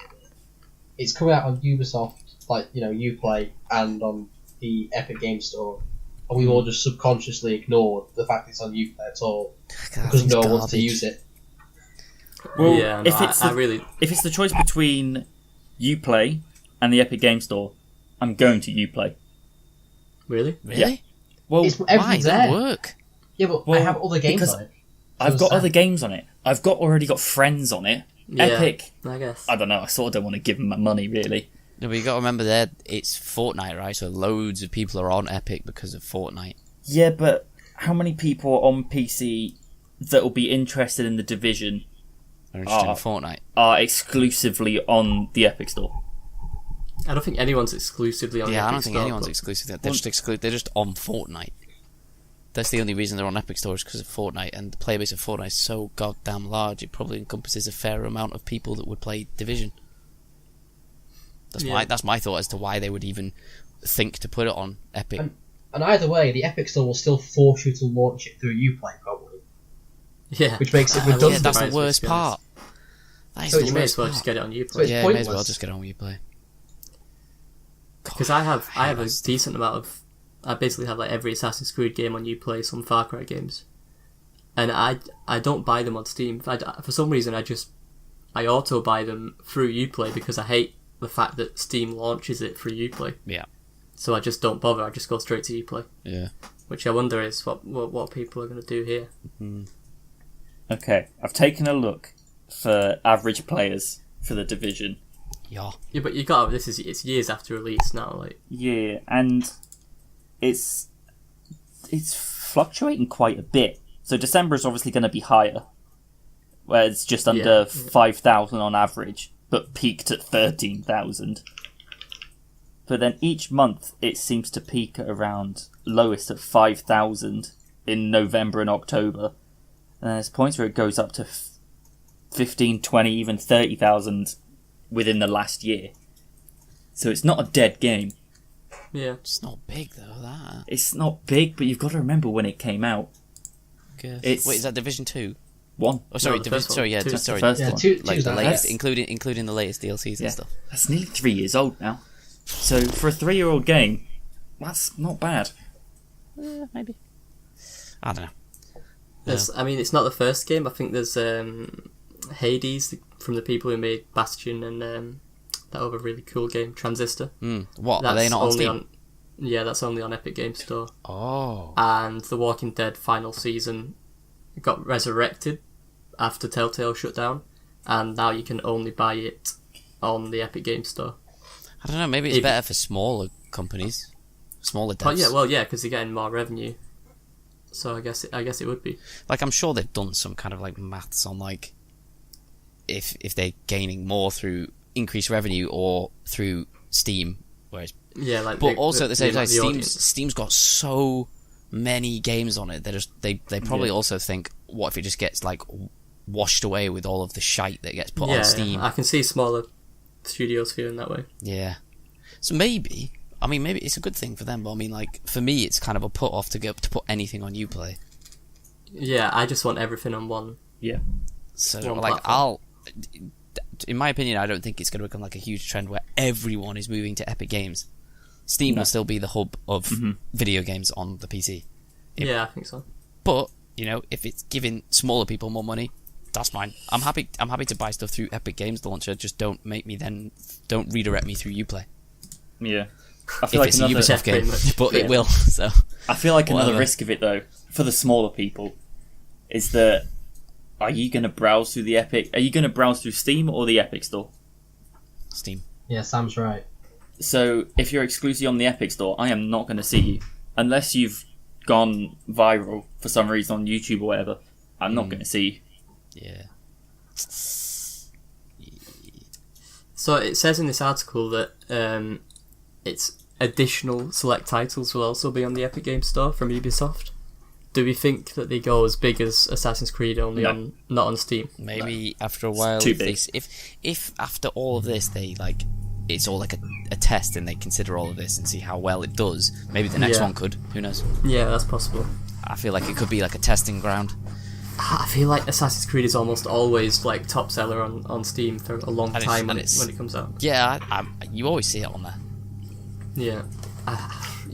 [SPEAKER 3] It's coming out on Ubisoft, like Uplay, and on the Epic Games Store, and we all just subconsciously ignored the fact it's on Uplay at all because no one wants to use it.
[SPEAKER 4] Well,
[SPEAKER 1] yeah, no,
[SPEAKER 4] if it's the choice between Uplay and the Epic Games Store, I'm going to Uplay.
[SPEAKER 1] Really?
[SPEAKER 2] Yeah.
[SPEAKER 4] Well,
[SPEAKER 2] why? It doesn't work.
[SPEAKER 3] Yeah, but I have other games on it.
[SPEAKER 4] I've got other games on it. I've already got friends on it.
[SPEAKER 1] Yeah,
[SPEAKER 4] Epic,
[SPEAKER 1] I guess.
[SPEAKER 4] I don't know. I sort of don't want to give them my money, really.
[SPEAKER 2] No, but you got to remember that it's Fortnite, right? So loads of people are on Epic because of Fortnite.
[SPEAKER 4] Yeah, but how many people on PC that will be interested in The Division
[SPEAKER 2] Are interested in Fortnite?
[SPEAKER 4] Are exclusively on the Epic Store?
[SPEAKER 1] I don't think anyone's exclusively on the Epic Store.
[SPEAKER 2] Yeah, I don't think anyone's exclusively. They're just on Fortnite. That's the only reason they're on Epic Store is because of Fortnite, and the player base of Fortnite is so goddamn large, it probably encompasses a fair amount of people that would play Division. That's my thought as to why they would even think to put it on Epic.
[SPEAKER 3] And either way, the Epic Store will still force you to launch it through Uplay, probably.
[SPEAKER 1] Yeah.
[SPEAKER 3] Which makes it redundant.
[SPEAKER 2] Yeah, that's the worst part.
[SPEAKER 1] So you may as well just get it on Uplay.
[SPEAKER 3] So
[SPEAKER 2] yeah, you may as well just get it on Uplay.
[SPEAKER 1] Because I have a decent amount of... I basically have like every Assassin's Creed game on Uplay, some Far Cry games. And I don't buy them on Steam. For some reason, I auto-buy them through Uplay because I hate the fact that Steam launches it through Uplay.
[SPEAKER 2] Yeah.
[SPEAKER 1] So I just don't bother, I just go straight to Uplay.
[SPEAKER 2] Yeah.
[SPEAKER 1] Which I wonder is what people are going to do here.
[SPEAKER 2] Mm-hmm.
[SPEAKER 4] Okay, I've taken a look for average players for The Division.
[SPEAKER 2] Yeah.
[SPEAKER 1] Yeah, but it's years after release now, like.
[SPEAKER 4] Yeah, and it's fluctuating quite a bit. So December is obviously going to be higher, where it's just under 5,000 on average, but peaked at 13,000. But then each month it seems to peak at around lowest at 5,000 in November and October. And there's points where it goes up to 15, 20, even 30,000 within the last year. So it's not a dead game.
[SPEAKER 1] Yeah.
[SPEAKER 2] It's not big though, that.
[SPEAKER 4] It's not big, but you've got to remember when it came out.
[SPEAKER 2] Wait, is that Division 2?
[SPEAKER 4] 1.
[SPEAKER 2] Oh, sorry,
[SPEAKER 1] No,
[SPEAKER 2] Division. Sorry, yeah, sorry.
[SPEAKER 4] First one.
[SPEAKER 2] Like the latest, including the latest DLCs and stuff.
[SPEAKER 4] That's nearly 3 years old now. So for a 3-year-old game, that's not bad.
[SPEAKER 2] Maybe. I don't know.
[SPEAKER 1] I mean, it's not the first game. I think there's Hades from the people who made Bastion and that other really cool game, Transistor.
[SPEAKER 2] What, are they not on Steam?
[SPEAKER 1] Yeah, that's only on Epic Games Store.
[SPEAKER 2] Oh.
[SPEAKER 1] And The Walking Dead final season got resurrected after Telltale shut down, and now you can only buy it on the Epic Games Store.
[SPEAKER 2] I don't know, maybe it's better for smaller companies, smaller devs.
[SPEAKER 1] Oh yeah, because they're getting more revenue. So I guess it would be.
[SPEAKER 2] Like, I'm sure they've done some kind of like maths on like if they're gaining more through increased revenue or through Steam, whereas but also at the same time, Steam's got so many games on it. They probably also think, what if it just gets like washed away with all of the shite that gets put on Steam?
[SPEAKER 1] I can see smaller studios feeling that way.
[SPEAKER 2] Yeah. So maybe it's a good thing for them, but I mean, like, for me, it's kind of a put off to put anything on Uplay.
[SPEAKER 1] Yeah, I just want everything on one.
[SPEAKER 4] Yeah.
[SPEAKER 2] So, like, in my opinion, I don't think it's going to become like a huge trend where everyone is moving to Epic Games. Steam will still be the hub of video games on the PC.
[SPEAKER 1] Yeah, I think so.
[SPEAKER 2] But, you know, if it's giving smaller people more money, that's fine. I'm happy to buy stuff through Epic Games, the launcher. Just don't redirect me through Uplay.
[SPEAKER 4] Yeah. I feel like
[SPEAKER 2] it's a Ubisoft game, but it will. So
[SPEAKER 4] I feel like another risk of it, though, for the smaller people, is that are you going to browse through the Epic? Are you going to browse through Steam or the Epic Store?
[SPEAKER 2] Steam.
[SPEAKER 3] Yeah, Sam's right.
[SPEAKER 4] So if you're exclusively on the Epic Store, I am not going to see you unless you've gone viral for some reason on YouTube or whatever. I'm not going to see you.
[SPEAKER 2] Yeah.
[SPEAKER 1] So it says in this article that it's additional select titles will also be on the Epic Games Store from Ubisoft. Do we think that they go as big as Assassin's Creed only not on Steam?
[SPEAKER 2] Maybe after a while,
[SPEAKER 4] too big.
[SPEAKER 2] If after all of this they like, it's all like a test and they consider all of this and see how well it does, maybe the next one could. Who knows?
[SPEAKER 1] Yeah, that's possible.
[SPEAKER 2] I feel like it could be like a testing ground.
[SPEAKER 1] I feel like Assassin's Creed is almost always like top seller on Steam for a long time when it comes out.
[SPEAKER 2] Yeah, you always see it on there.
[SPEAKER 1] Yeah.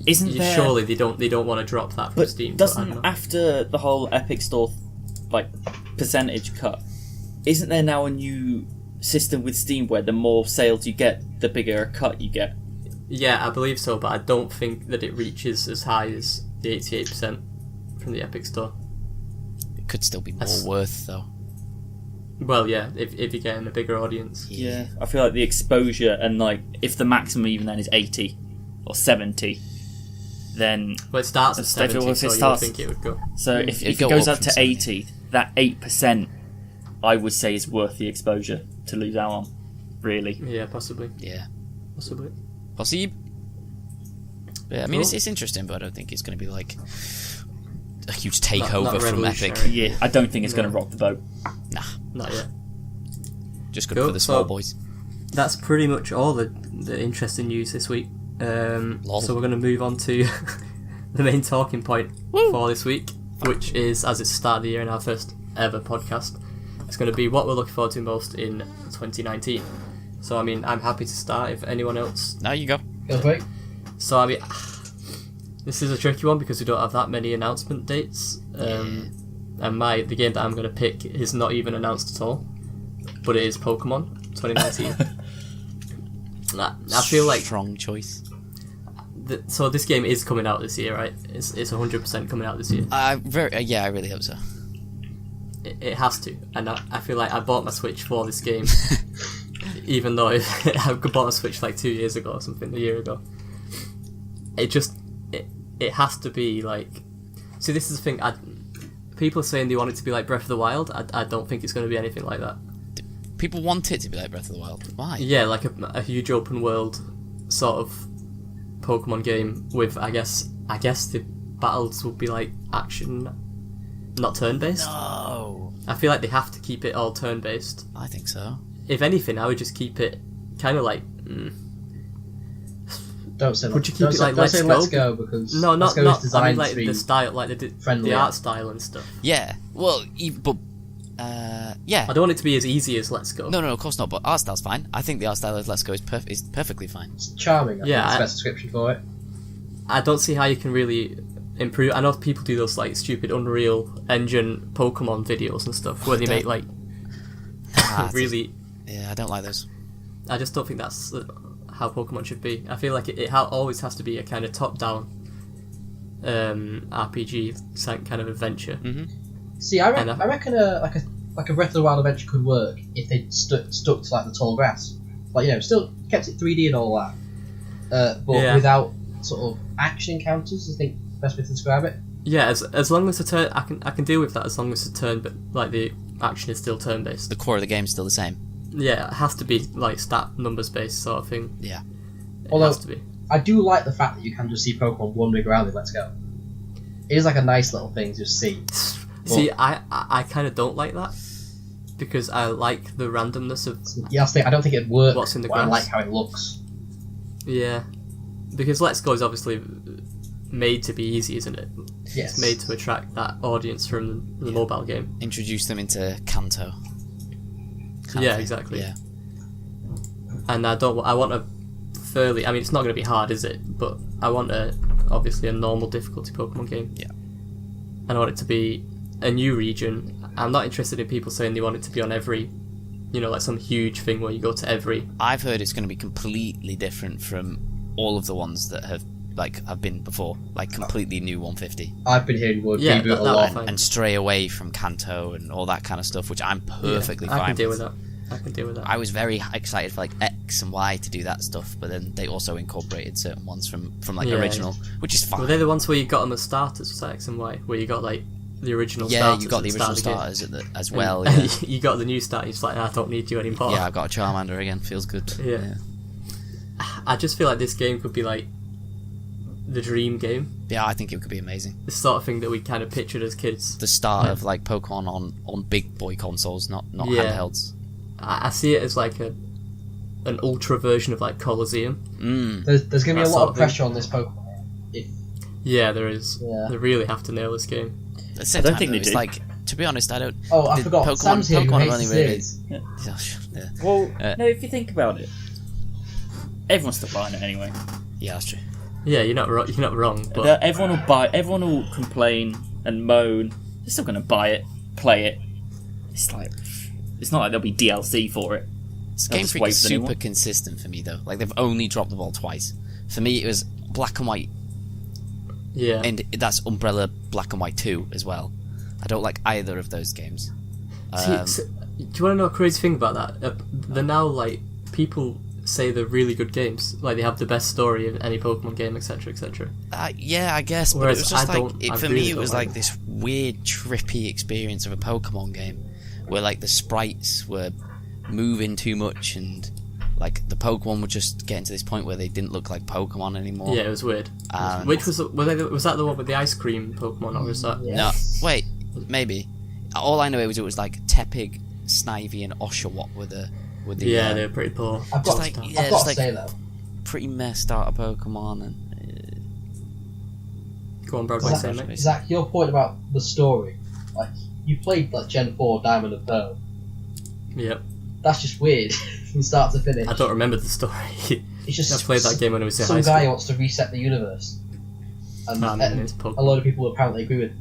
[SPEAKER 4] Surely
[SPEAKER 1] they don't want to drop that from Steam.
[SPEAKER 4] Doesn't after the whole Epic Store like percentage cut, isn't there now a new system with Steam where the more sales you get, the bigger a cut you get?
[SPEAKER 1] Yeah, I believe so, but I don't think that it reaches as high as the 88% from the Epic Store.
[SPEAKER 2] It could still be more worth though.
[SPEAKER 1] Well, yeah, if you're getting a bigger audience.
[SPEAKER 4] Yeah, I feel like the exposure and like if the maximum even then is 80 or 70, then
[SPEAKER 1] well, it starts at 70, so you would think it would go.
[SPEAKER 4] So if it goes up to 80, that 8% I would say is worth the exposure to lose out on. Really?
[SPEAKER 1] Yeah, possibly.
[SPEAKER 2] Yeah,
[SPEAKER 1] possibly.
[SPEAKER 2] Yeah, I mean, it's interesting, but I don't think it's going to be like a huge takeover from Epic.
[SPEAKER 4] Yeah, I don't think it's going to rock the boat.
[SPEAKER 2] Nah,
[SPEAKER 1] not yet.
[SPEAKER 2] Just good for the small boys.
[SPEAKER 1] That's pretty much all the interesting news this week. So we're going to move on to the main talking point for this week, which is, as it's the start of the year and our first ever podcast, it's going to be what we're looking forward to most in 2019. So I mean, I'm happy to start if anyone else.
[SPEAKER 2] Now you go.
[SPEAKER 3] Go quick.
[SPEAKER 1] So I mean, this is a tricky one because we don't have that many announcement dates, and the game that I'm going to pick is not even announced at all, but it is Pokemon 2019. I feel like
[SPEAKER 2] strong choice.
[SPEAKER 1] So this game is coming out this year, right? It's 100% coming out this year.
[SPEAKER 2] I really hope so.
[SPEAKER 1] It has to, and I feel like I bought my Switch for this game, even though I bought a Switch like 2 years ago or something, a year ago. It has to be like. See, this is the thing. people are saying they want it to be like Breath of the Wild. I don't think it's going to be anything like that.
[SPEAKER 2] People want it to be like Breath of the Wild. Why?
[SPEAKER 1] Yeah, like a huge open world sort of Pokemon game with, I guess the battles would be like action, not turn-based.
[SPEAKER 2] No.
[SPEAKER 1] I feel like they have to keep it all turn-based.
[SPEAKER 2] I think so.
[SPEAKER 1] If anything, I would just keep it kind of like...
[SPEAKER 3] Don't say
[SPEAKER 1] would you keep it like Let's Go?
[SPEAKER 3] Let's Go, because
[SPEAKER 1] no, not I mean like
[SPEAKER 3] to be
[SPEAKER 1] the style, like the art style and stuff.
[SPEAKER 2] Yeah, well, but yeah.
[SPEAKER 1] I don't want it to be as easy as Let's Go.
[SPEAKER 2] No, of course not. But art style's fine. I think the art style of Let's Go is perfectly fine.
[SPEAKER 3] It's charming. I think it's the best description for it.
[SPEAKER 1] I don't see how you can really improve. I know people do those like stupid Unreal Engine Pokemon videos and stuff where they make like really.
[SPEAKER 2] Yeah, I don't like those.
[SPEAKER 1] I just don't think that's how Pokemon should be. I feel like it always has to be a kind of top-down RPG kind of adventure.
[SPEAKER 2] Mm-hmm.
[SPEAKER 3] See, I reckon like a Breath of the Wild adventure could work if they stuck to like the tall grass, like still kept it 3D and all that, but without sort of action encounters. I think the best way to describe it.
[SPEAKER 1] Yeah, as long as the turn, I can deal with that as long as the turn, but like the action is still turn-based.
[SPEAKER 2] The core of the game is still the same.
[SPEAKER 1] Yeah, it has to be like stat numbers based sort of thing.
[SPEAKER 2] Yeah.
[SPEAKER 3] Although,
[SPEAKER 1] has to be.
[SPEAKER 3] I do like the fact that you can just see Pokemon wandering around in Let's Go. It is like a nice little thing to just see.
[SPEAKER 1] See, I kind of don't like that because I like the randomness of.
[SPEAKER 3] Yeah, I don't think it'd work.
[SPEAKER 1] What's in the
[SPEAKER 3] but
[SPEAKER 1] grass.
[SPEAKER 3] I like how it looks.
[SPEAKER 1] Yeah, because Let's Go is obviously made to be easy, isn't it?
[SPEAKER 3] Yes.
[SPEAKER 1] It's made to attract that audience from the mobile game.
[SPEAKER 2] Introduce them into Kanto.
[SPEAKER 1] Yeah, exactly.
[SPEAKER 2] Yeah.
[SPEAKER 1] And I want a fairly... I mean, it's not going to be hard, is it? But I want obviously a normal difficulty Pokemon game.
[SPEAKER 2] Yeah.
[SPEAKER 1] And I want it to be a new region. I'm not interested in people saying they want it to be on every... like some huge thing where you go to every...
[SPEAKER 2] I've heard it's going to be completely different from all of the ones that have been before. Like, completely new 150.
[SPEAKER 3] I've been hearing word reboot a lot.
[SPEAKER 2] And stray away from Kanto and all that kind of stuff, which I'm perfectly fine with.
[SPEAKER 1] I can deal with that.
[SPEAKER 2] I was very excited for like X and Y to do that stuff, but then they also incorporated certain ones from like original, which is fine.
[SPEAKER 1] Were they the ones where you got them as starters, was that X and Y? Where you got like the original starters?
[SPEAKER 2] Yeah, you got the original starters as well.
[SPEAKER 1] And you got the new starter, you're just like, I don't need you anymore.
[SPEAKER 2] Yeah, I got a Charmander again, feels good.
[SPEAKER 1] Yeah. I just feel like this game could be like the dream game.
[SPEAKER 2] Yeah, I think it could be amazing.
[SPEAKER 1] The sort of thing that we kind of pictured as kids.
[SPEAKER 2] The start of like Pokemon on big boy consoles, not handhelds.
[SPEAKER 1] I see it as like an ultra version of like Colosseum.
[SPEAKER 3] There's going to be a lot of pressure on this Pokemon.
[SPEAKER 1] Yeah, there is.
[SPEAKER 3] Yeah.
[SPEAKER 1] They really have to nail this game.
[SPEAKER 2] At the same time, think it's like, to be honest, I don't.
[SPEAKER 3] Oh, I forgot.
[SPEAKER 2] Pokemon,
[SPEAKER 3] Sam's here.
[SPEAKER 2] Pokemon have only really.
[SPEAKER 4] Yeah. Well, no, if you think about it, everyone's still buying it anyway.
[SPEAKER 2] Yeah, that's true.
[SPEAKER 1] Yeah, you're not wrong. But
[SPEAKER 4] everyone will buy. Everyone will complain and moan. They're still going to buy it, play it. It's not like there'll be DLC for it.
[SPEAKER 2] Game Freak is super consistent for me though. Like they've only dropped the ball twice. For me, it was Black and White.
[SPEAKER 1] Yeah.
[SPEAKER 2] And that's Umbrella Black and White 2 as well. I don't like either of those games.
[SPEAKER 1] Do you want to know a crazy thing about that? They're now like people say they're really good games. Like they have the best story of any Pokemon game, etc., etc.
[SPEAKER 2] Yeah, I guess.
[SPEAKER 1] Whereas
[SPEAKER 2] but it was just for me, it was like this weird, trippy experience of a Pokemon game, where like the sprites were moving too much, and like the Pokemon were just getting to this point where they didn't look like Pokemon anymore.
[SPEAKER 1] Yeah, it was weird. Which was that the one with the ice cream Pokemon, or was that?
[SPEAKER 3] Yes.
[SPEAKER 2] No, wait, maybe. All I know it was like Tepig, Snivy, and Oshawott were the.
[SPEAKER 1] Yeah, they were pretty poor.
[SPEAKER 3] I've got to say though,
[SPEAKER 2] pretty messed out of Pokemon and.
[SPEAKER 1] Go on, Brad.
[SPEAKER 3] Zach, your point about the story, like you played like Gen 4 Diamond and Pearl.
[SPEAKER 1] Yep.
[SPEAKER 3] That's just weird from start to finish.
[SPEAKER 1] I don't remember the story.
[SPEAKER 3] It's just
[SPEAKER 1] I played that game when I was in high
[SPEAKER 3] school.
[SPEAKER 1] school.
[SPEAKER 3] Some guy wants to reset the universe, and a lot of people apparently agree with.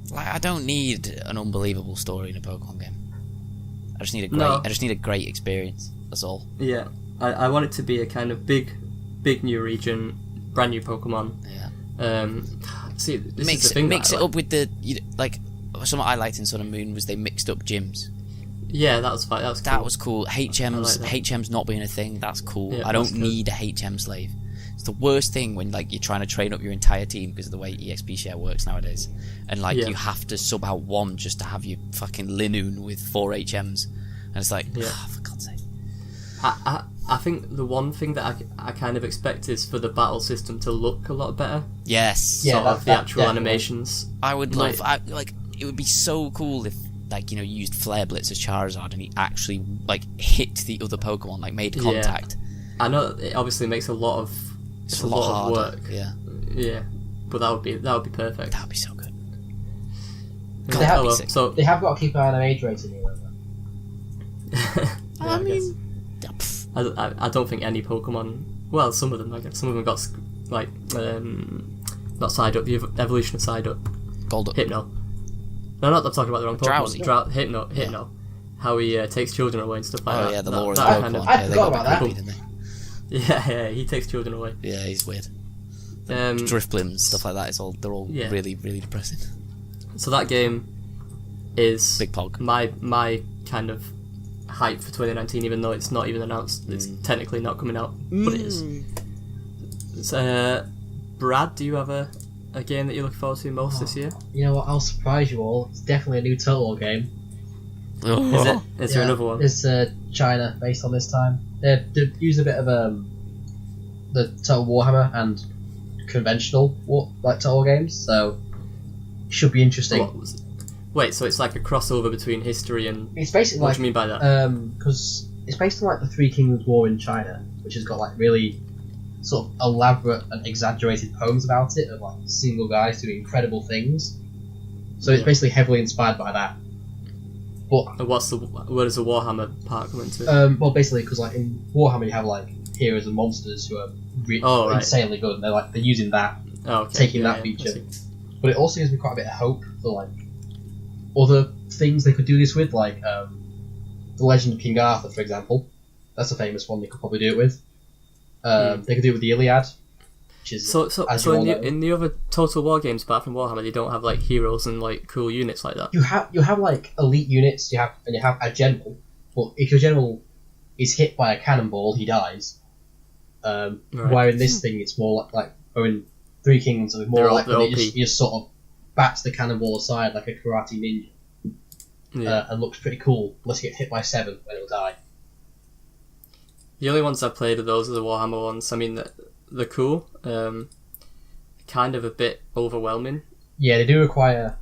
[SPEAKER 2] Like, I don't need an unbelievable story in a Pokemon game. I just need a great experience. That's all.
[SPEAKER 1] Yeah, I want it to be a kind of big new region, brand new Pokemon.
[SPEAKER 2] Yeah.
[SPEAKER 1] See, this is the thing.
[SPEAKER 2] Mix it up with the something I liked in Sun and Moon was they mixed up gyms.
[SPEAKER 1] Yeah, that was fine. That was cool.
[SPEAKER 2] HM's not being a thing. That's cool.
[SPEAKER 1] Yeah,
[SPEAKER 2] I don't need a HM slave. the worst thing when like you're trying to train up your entire team because of the way EXP share works nowadays, and like you have to sub out one just to have your fucking Linoon with 4 HMs, and it's like, for God's sake.
[SPEAKER 1] I think the one thing that I kind of expect is for the battle system to look a lot better.
[SPEAKER 2] Yes.
[SPEAKER 1] Yeah, sort of the actual animations.
[SPEAKER 2] I would love, like, it would be so cool if, like, you know, you used Flare Blitz as Charizard and he actually, like, hit the other Pokemon, like, made contact.
[SPEAKER 1] I know it obviously makes a lot of work.
[SPEAKER 2] Yeah.
[SPEAKER 1] Yeah. But that would be perfect.
[SPEAKER 2] That would be so good.
[SPEAKER 3] They have got to keep an eye on age rating here,
[SPEAKER 2] I mean,
[SPEAKER 1] I don't think any Pokemon. Well, some of them, I guess. Some of them got like not Psyduck, the evolution of Psyduck.
[SPEAKER 2] Golduck.
[SPEAKER 1] Hypno. No, I'm talking about the wrong Pokemon.
[SPEAKER 2] Drowsy.
[SPEAKER 1] Hypno. How he takes children away and stuff like that.
[SPEAKER 2] Oh yeah, the lore of
[SPEAKER 1] that
[SPEAKER 2] the Pokemon.
[SPEAKER 3] I forgot about that.
[SPEAKER 2] Creepy, didn't they?
[SPEAKER 1] Yeah, he takes children away.
[SPEAKER 2] Yeah, he's weird. Drifblims, stuff like that. They're all really, really depressing.
[SPEAKER 1] So that game is
[SPEAKER 2] Big Pog.
[SPEAKER 1] My kind of hype for 2019, even though it's not even announced. It's technically not coming out, but it is. Brad, do you have a game that you look forward to most this year?
[SPEAKER 3] You know what? I'll surprise you all. It's definitely a new Total War game.
[SPEAKER 1] Is it? Is there another one?
[SPEAKER 3] It's China based on this time. They use a bit of the Total Warhammer and conventional Total War games, so it should be interesting.
[SPEAKER 1] Wait, so it's like a crossover between history and...
[SPEAKER 3] It's basically
[SPEAKER 1] what do you mean by that?
[SPEAKER 3] Because it's based on like the Three Kingdoms War in China, which has got like really sort of elaborate and exaggerated poems about it of like single guys doing incredible things. So it's basically heavily inspired by that. But
[SPEAKER 1] where does the Warhammer part come into it?
[SPEAKER 3] Well, basically, because like in Warhammer you have like heroes and monsters who are insanely good, and they're using that, taking that feature. But it also gives me quite a bit of hope for like other things they could do this with, like the Legend of King Arthur, for example. That's a famous one they could probably do it with. They could do it with the Iliad, which is
[SPEAKER 1] so in the other Total War games, apart from Warhammer, they don't have like heroes and like cool units like that.
[SPEAKER 3] You have like elite units. You have a general, but if your general is hit by a cannonball, he dies. Where in this thing it's more like or in Three Kingdoms, it's more like you just sort of bats the cannonball aside like a karate ninja, and looks pretty cool unless you get hit by 7 when it'll die.
[SPEAKER 1] The only ones I've played of those are the Warhammer ones. I mean, they're cool. Kind of a bit overwhelming. Yeah,
[SPEAKER 3] they do require,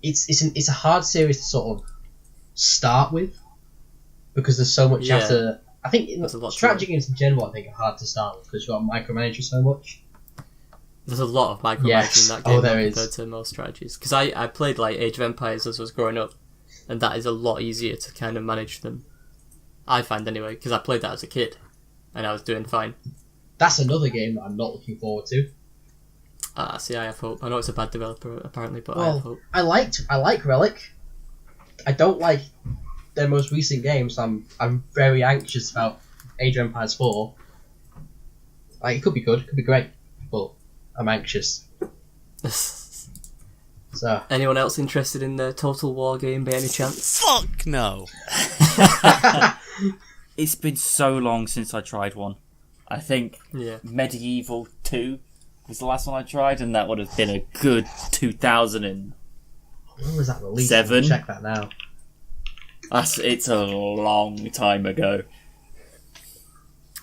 [SPEAKER 3] it's a hard series to sort of start with because there's so much you have to. I think strategy games in general, I think, are hard to start with because you've got to micromanage so much.
[SPEAKER 1] There's a lot of micromanaging in that game compared to most strategies. Because I played like Age of Empires as I was growing up, and that is a lot easier to kind of manage than I find anyway. Because I played that as a kid, and I was doing fine.
[SPEAKER 3] That's another game that I'm not looking forward to.
[SPEAKER 1] See, I have hope. I know it's a bad developer apparently, but I have hope.
[SPEAKER 3] I like Relic. I don't like their most recent games. I'm very anxious about Age of Empires 4. Like, it could be good, it could be great, but I'm anxious. So,
[SPEAKER 1] anyone else interested in the Total War game by any chance?
[SPEAKER 2] Fuck no.
[SPEAKER 4] It's been so long since I tried one. I think Medieval 2 was the last one I tried, and that would have been a good 2007.
[SPEAKER 3] When was that released? Check that now.
[SPEAKER 4] It's a long time ago.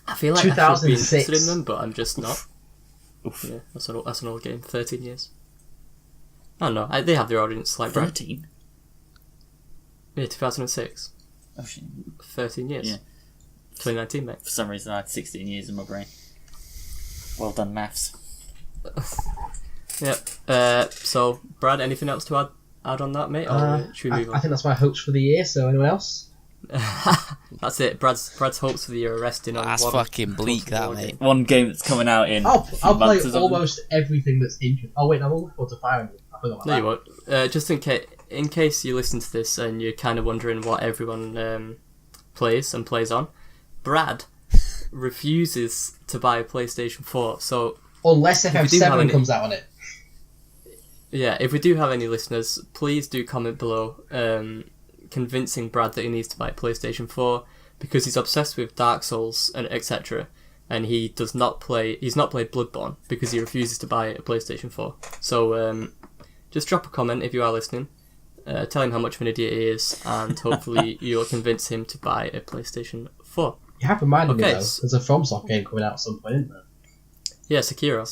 [SPEAKER 1] I feel like I should be interested in them, but I'm just not. Oof. Yeah, that's an old game. 13 years. I don't know. They have their audience like
[SPEAKER 4] 13?
[SPEAKER 1] Yeah, 2006.
[SPEAKER 4] Oh shit.
[SPEAKER 1] 13 years.
[SPEAKER 4] Yeah.
[SPEAKER 1] 2019, mate.
[SPEAKER 4] For some reason I had 16 years in my brain. Well done, maths.
[SPEAKER 1] Yep. So, Brad, anything else to add on that, mate? Or should we move on?
[SPEAKER 3] I think that's my hopes for the year, so anyone else?
[SPEAKER 1] That's it. Brad's hopes for the year are resting on
[SPEAKER 2] that's fucking bleak, that, mate.
[SPEAKER 4] One game that's coming out in
[SPEAKER 3] I'll play almost everything that's interesting. Oh wait, I'm looking forward to Fire Emblem. I forgot about that.
[SPEAKER 1] No, you won't. Just in case you listen to this and you're kind of wondering what everyone plays on, Brad refuses to buy a PlayStation 4. So
[SPEAKER 3] unless FF7 comes out on it.
[SPEAKER 1] Yeah, if we do have any listeners, please do comment below convincing Brad that he needs to buy a PlayStation 4, because he's obsessed with Dark Souls and etc. And he's not played Bloodborne because he refuses to buy a PlayStation 4. So just drop a comment if you are listening. Tell him how much of an idiot he is, and hopefully you'll convince him to buy a PlayStation 4.
[SPEAKER 3] You have reminded me though, there's a FromSoft game coming out at some point, isn't there?
[SPEAKER 1] Yeah, Sekiro.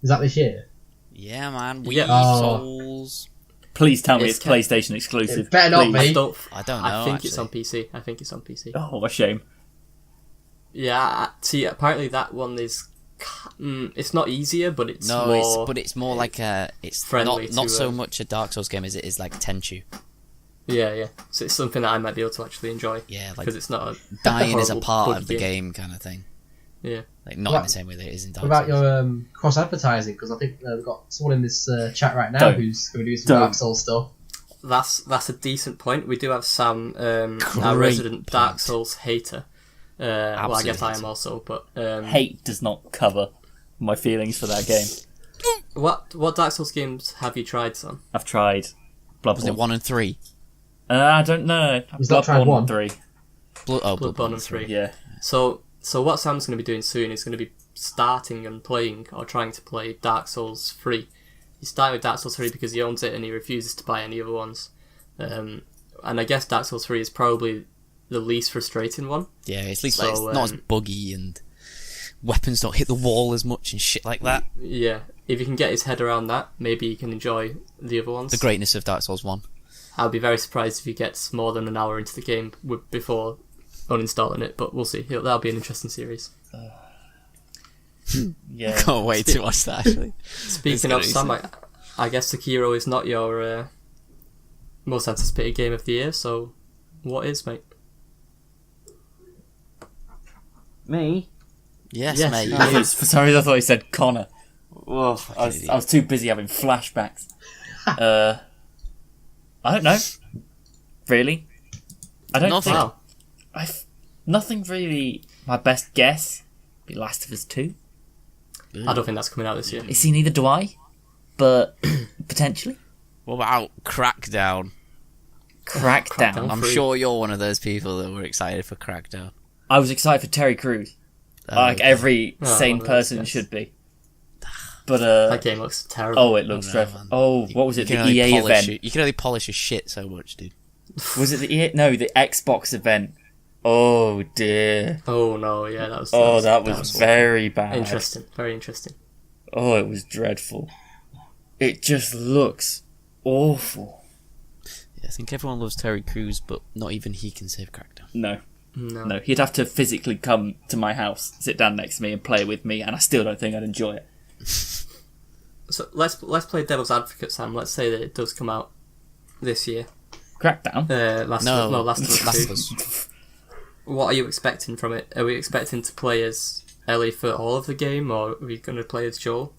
[SPEAKER 3] Is that this year?
[SPEAKER 2] Yeah, man. Souls.
[SPEAKER 4] Please tell me it's PlayStation exclusive.
[SPEAKER 3] It better not be.
[SPEAKER 2] I don't know.
[SPEAKER 1] I think
[SPEAKER 2] actually.
[SPEAKER 1] it's on PC. I think it's on PC.
[SPEAKER 4] Oh, what a shame.
[SPEAKER 1] Yeah, see, apparently that one is... it's not easier, but it's more...
[SPEAKER 2] it's more like a... It's
[SPEAKER 1] friendly
[SPEAKER 2] not so much a Dark Souls game as it is like Tenchu.
[SPEAKER 1] Yeah. So it's something that I might be able to actually enjoy.
[SPEAKER 2] Yeah, like...
[SPEAKER 1] Because it's not a...
[SPEAKER 2] Dying is a part of the game kind of thing.
[SPEAKER 1] Yeah.
[SPEAKER 2] Like, not in the same way that it is in Dark
[SPEAKER 3] What
[SPEAKER 2] Souls.
[SPEAKER 3] about your cross-advertising? Because I think we've got someone in this chat right now who's going to do some Dark Souls stuff.
[SPEAKER 1] That's a decent point. We do have Sam, our resident Dark Souls hater. Well, I guess I am also, but...
[SPEAKER 4] hate does not cover my feelings for that game.
[SPEAKER 1] What Dark Souls games have you tried, Sam?
[SPEAKER 4] I've tried Bloodborne.
[SPEAKER 2] Was it 1 and 3?
[SPEAKER 4] I don't know.
[SPEAKER 3] He's not tried 1?
[SPEAKER 4] 3.
[SPEAKER 1] Bloodborne and 3.
[SPEAKER 4] Yeah.
[SPEAKER 1] So what Sam's going to be doing soon is going to be starting and playing, or trying to play, Dark Souls 3. He's starting with Dark Souls 3 because he owns it and he refuses to buy any other ones. And I guess Dark Souls 3 is probably the least frustrating one.
[SPEAKER 2] Yeah, it's least like, it's not as buggy and weapons don't hit the wall as much and shit like that.
[SPEAKER 1] Yeah, if you can get his head around that, maybe he can enjoy the other ones.
[SPEAKER 2] The greatness of Dark Souls 1.
[SPEAKER 1] I'll be very surprised if he gets more than an hour into the game before uninstalling it, but we'll see. That'll be an interesting series.
[SPEAKER 4] Yeah.
[SPEAKER 2] Can't wait to watch that, actually.
[SPEAKER 1] Speaking of Sam, I guess Sekiro is not your most anticipated game of the year, so what is, mate?
[SPEAKER 4] Me?
[SPEAKER 2] Yes,
[SPEAKER 1] Yes,
[SPEAKER 2] mate.
[SPEAKER 1] you-
[SPEAKER 4] For some reason I thought he said Connor. Whoa, I was too busy having flashbacks. I don't know. Really? I don't
[SPEAKER 2] Nothing.
[SPEAKER 4] think... Nothing really... My best guess be Last of Us 2.
[SPEAKER 1] I don't think that's coming out this year.
[SPEAKER 4] See, neither do I. But potentially.
[SPEAKER 2] What about Crackdown?
[SPEAKER 4] Crackdown.
[SPEAKER 2] I'm sure you're one of those people that were excited for Crackdown.
[SPEAKER 4] I was excited for Terry Crews. Like every sane
[SPEAKER 1] well,
[SPEAKER 4] person
[SPEAKER 1] yes.
[SPEAKER 4] should be. But
[SPEAKER 1] That game looks terrible.
[SPEAKER 4] oh, it looks
[SPEAKER 2] no,
[SPEAKER 4] dreadful.
[SPEAKER 2] man.
[SPEAKER 4] Oh, what was it?
[SPEAKER 2] You
[SPEAKER 4] The
[SPEAKER 2] can only
[SPEAKER 4] EA
[SPEAKER 2] polish
[SPEAKER 4] event.
[SPEAKER 2] it. You can only polish your shit so much, dude.
[SPEAKER 4] Was it the EA? No, the Xbox event. Oh dear.
[SPEAKER 1] Oh no, yeah, that was.
[SPEAKER 4] That was very bad.
[SPEAKER 1] interesting. Very interesting.
[SPEAKER 4] Oh, it was dreadful. It just looks awful.
[SPEAKER 2] Yeah, I think everyone loves Terry Crews, but not even he can save Crackdown.
[SPEAKER 4] No, he'd have to physically come to my house, sit down next to me, and play with me, and I still don't think I'd enjoy it.
[SPEAKER 1] So let's play devil's advocate, Sam. Let's say that it does come out this year.
[SPEAKER 4] Crackdown.
[SPEAKER 1] Last of Us 2.
[SPEAKER 2] Us.
[SPEAKER 1] What are you expecting from it? Are we expecting to play as Ellie for all of the game, or are we going to play as Joel?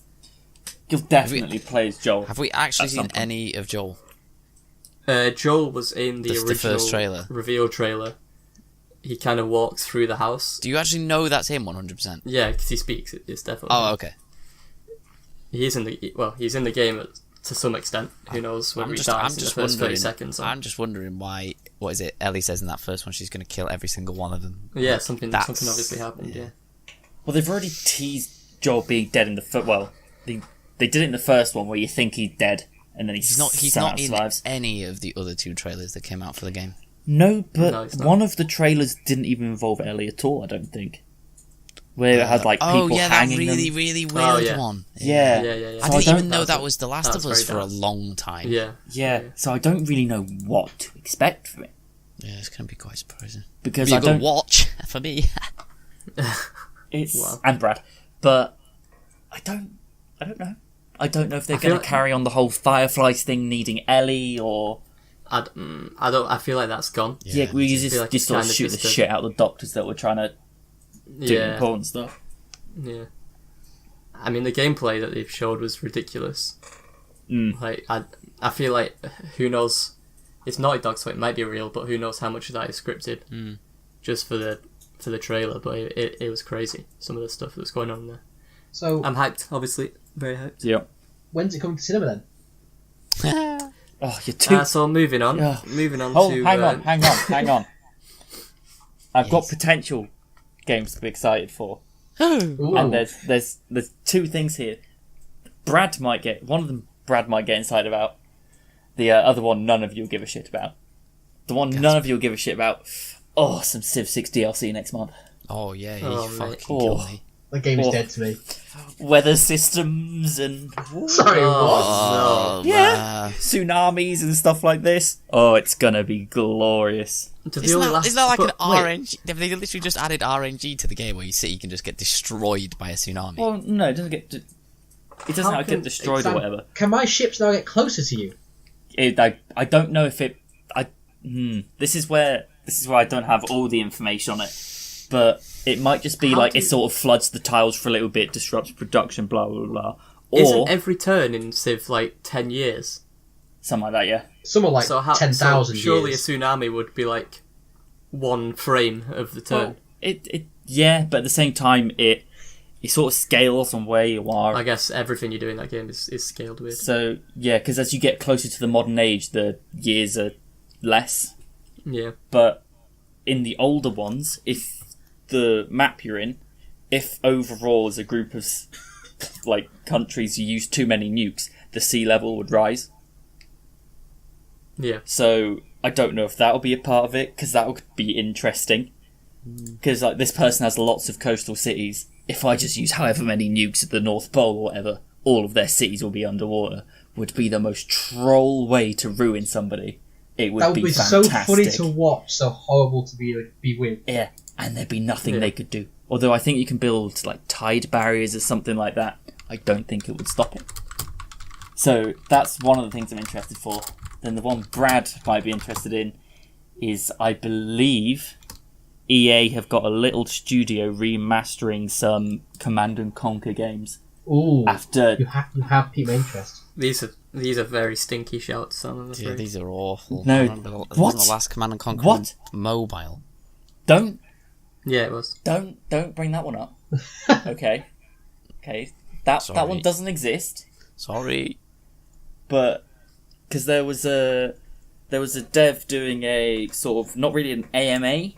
[SPEAKER 4] You'll definitely play as Joel.
[SPEAKER 2] Have we actually
[SPEAKER 4] At some
[SPEAKER 2] seen
[SPEAKER 4] point.
[SPEAKER 2] any of Joel?
[SPEAKER 1] Joel was in the original
[SPEAKER 2] first trailer.
[SPEAKER 1] reveal trailer. He kind of walks through the house.
[SPEAKER 2] Do you actually know that's him 100%?
[SPEAKER 1] Yeah, because he speaks. It's definitely.
[SPEAKER 2] Oh, okay.
[SPEAKER 1] He's in the game to some extent. Who knows whether he dies in the first 30 seconds.
[SPEAKER 2] I'm just wondering why. What is it? Ellie says in that first one she's going to kill every single one of them.
[SPEAKER 1] Yeah, something obviously happened. Yeah.
[SPEAKER 4] Well, they've already teased Joel being dead in the well, they did it in the first one where you think he's dead and then he's not
[SPEAKER 2] in
[SPEAKER 4] survives.
[SPEAKER 2] any of the other two trailers that came out for the game.
[SPEAKER 4] No, but
[SPEAKER 1] No, he's not.
[SPEAKER 4] one of the trailers didn't even involve Ellie at all. I don't think. Where it had like people
[SPEAKER 2] that
[SPEAKER 4] hanging
[SPEAKER 2] really
[SPEAKER 4] them.
[SPEAKER 2] really weird
[SPEAKER 1] yeah.
[SPEAKER 2] one.
[SPEAKER 4] Yeah.
[SPEAKER 1] Yeah.
[SPEAKER 2] I
[SPEAKER 4] So
[SPEAKER 2] didn't
[SPEAKER 4] I
[SPEAKER 2] even know
[SPEAKER 1] don't-
[SPEAKER 2] that was The Last of
[SPEAKER 1] that's
[SPEAKER 2] Us
[SPEAKER 1] very
[SPEAKER 2] for a
[SPEAKER 1] dark.
[SPEAKER 2] long time.
[SPEAKER 1] Yeah.
[SPEAKER 4] So I don't really know what to expect from it
[SPEAKER 2] Yeah, it's going to be quite surprising.
[SPEAKER 4] because
[SPEAKER 2] Be
[SPEAKER 4] I
[SPEAKER 2] a good
[SPEAKER 4] don't.
[SPEAKER 2] watch for me.
[SPEAKER 4] It's
[SPEAKER 1] Wow.
[SPEAKER 4] and Brad, but I don't know. I don't know if they're
[SPEAKER 1] I feel
[SPEAKER 4] going to carry on the whole Fireflies thing needing Ellie or.
[SPEAKER 1] I feel like that's gone.
[SPEAKER 4] Yeah, we
[SPEAKER 1] feel like
[SPEAKER 4] just
[SPEAKER 1] it's
[SPEAKER 4] sort of
[SPEAKER 1] kinda
[SPEAKER 4] shoot the
[SPEAKER 1] just a-
[SPEAKER 4] shit out of the doctors that were trying to do
[SPEAKER 1] Yeah.
[SPEAKER 4] important stuff.
[SPEAKER 1] Yeah. I mean, the gameplay that they've showed was ridiculous. Like, I feel like, who knows, it's Naughty Dog, so it might be real, but who knows how much of that is scripted just for the trailer, but it was crazy, some of the stuff that was going on there.
[SPEAKER 3] So,
[SPEAKER 1] I'm hyped, obviously, very hyped.
[SPEAKER 4] Yeah.
[SPEAKER 3] when's it coming to cinema then?
[SPEAKER 4] Oh, you're too.
[SPEAKER 1] So moving on
[SPEAKER 4] Yeah.
[SPEAKER 1] to...
[SPEAKER 4] Hang on. I've got potential games to be excited for. And there's two things here. Brad might get excited about. The other one, none of you will give a shit about. The one none of you will give a shit about. Oh, some Civ 6 DLC next month.
[SPEAKER 2] Oh yeah, you fucking killed me.
[SPEAKER 3] The game is dead to me.
[SPEAKER 4] Weather systems and
[SPEAKER 3] Sorry, what?
[SPEAKER 2] Oh,
[SPEAKER 4] yeah, tsunamis and stuff like this. Oh, it's gonna be glorious.
[SPEAKER 2] Isn't that like an RNG? Have they literally just added RNG to the game where you can just get destroyed by a tsunami?
[SPEAKER 4] Well, no, it doesn't get. It doesn't get destroyed or whatever.
[SPEAKER 3] Can my ships now get closer to you?
[SPEAKER 4] I don't know if it. This is where I don't have all the information on it, but it might just be it sort of floods the tiles for a little bit, disrupts production, blah blah blah. Or
[SPEAKER 1] isn't every turn in Civ 10 years?
[SPEAKER 4] Something like that, yeah.
[SPEAKER 3] Something like 10,000 years.
[SPEAKER 1] Surely a tsunami would be one frame of the turn.
[SPEAKER 4] Well, but at the same time, it sort of scales on where you are.
[SPEAKER 1] I guess everything you do in that game is scaled with.
[SPEAKER 4] So, yeah, because as you get closer to the modern age, the years are less.
[SPEAKER 1] Yeah.
[SPEAKER 4] But in the older ones, if the map you're in, if overall as a group of countries you use too many nukes, the sea level would rise.
[SPEAKER 1] Yeah.
[SPEAKER 4] So I don't know if that'll be a part of it, because that would be interesting. Because this person has lots of coastal cities. If I just use however many nukes at the North Pole or whatever, all of their cities will be underwater. Would be the most troll way to ruin somebody. It would be fantastic.
[SPEAKER 3] So funny to watch, so horrible to be with.
[SPEAKER 4] Yeah, and there'd be nothing they could do. Although I think you can build tide barriers or something like that. I don't think it would stop it. So that's one of the things I'm interested for. Then the one Brad might be interested in is, I believe, EA have got a little studio remastering some Command and Conquer games.
[SPEAKER 3] Ooh,
[SPEAKER 4] after
[SPEAKER 3] you have piqued my interest.
[SPEAKER 1] These are very stinky shouts. Some of them.
[SPEAKER 2] Yeah, these are awful.
[SPEAKER 4] No,
[SPEAKER 2] what? The last Command and Conquer mobile.
[SPEAKER 4] Don't.
[SPEAKER 1] Yeah, it was.
[SPEAKER 4] Don't bring that one up. Okay. That one doesn't exist.
[SPEAKER 2] Sorry.
[SPEAKER 4] But because there was a dev doing a sort of, not really an AMA,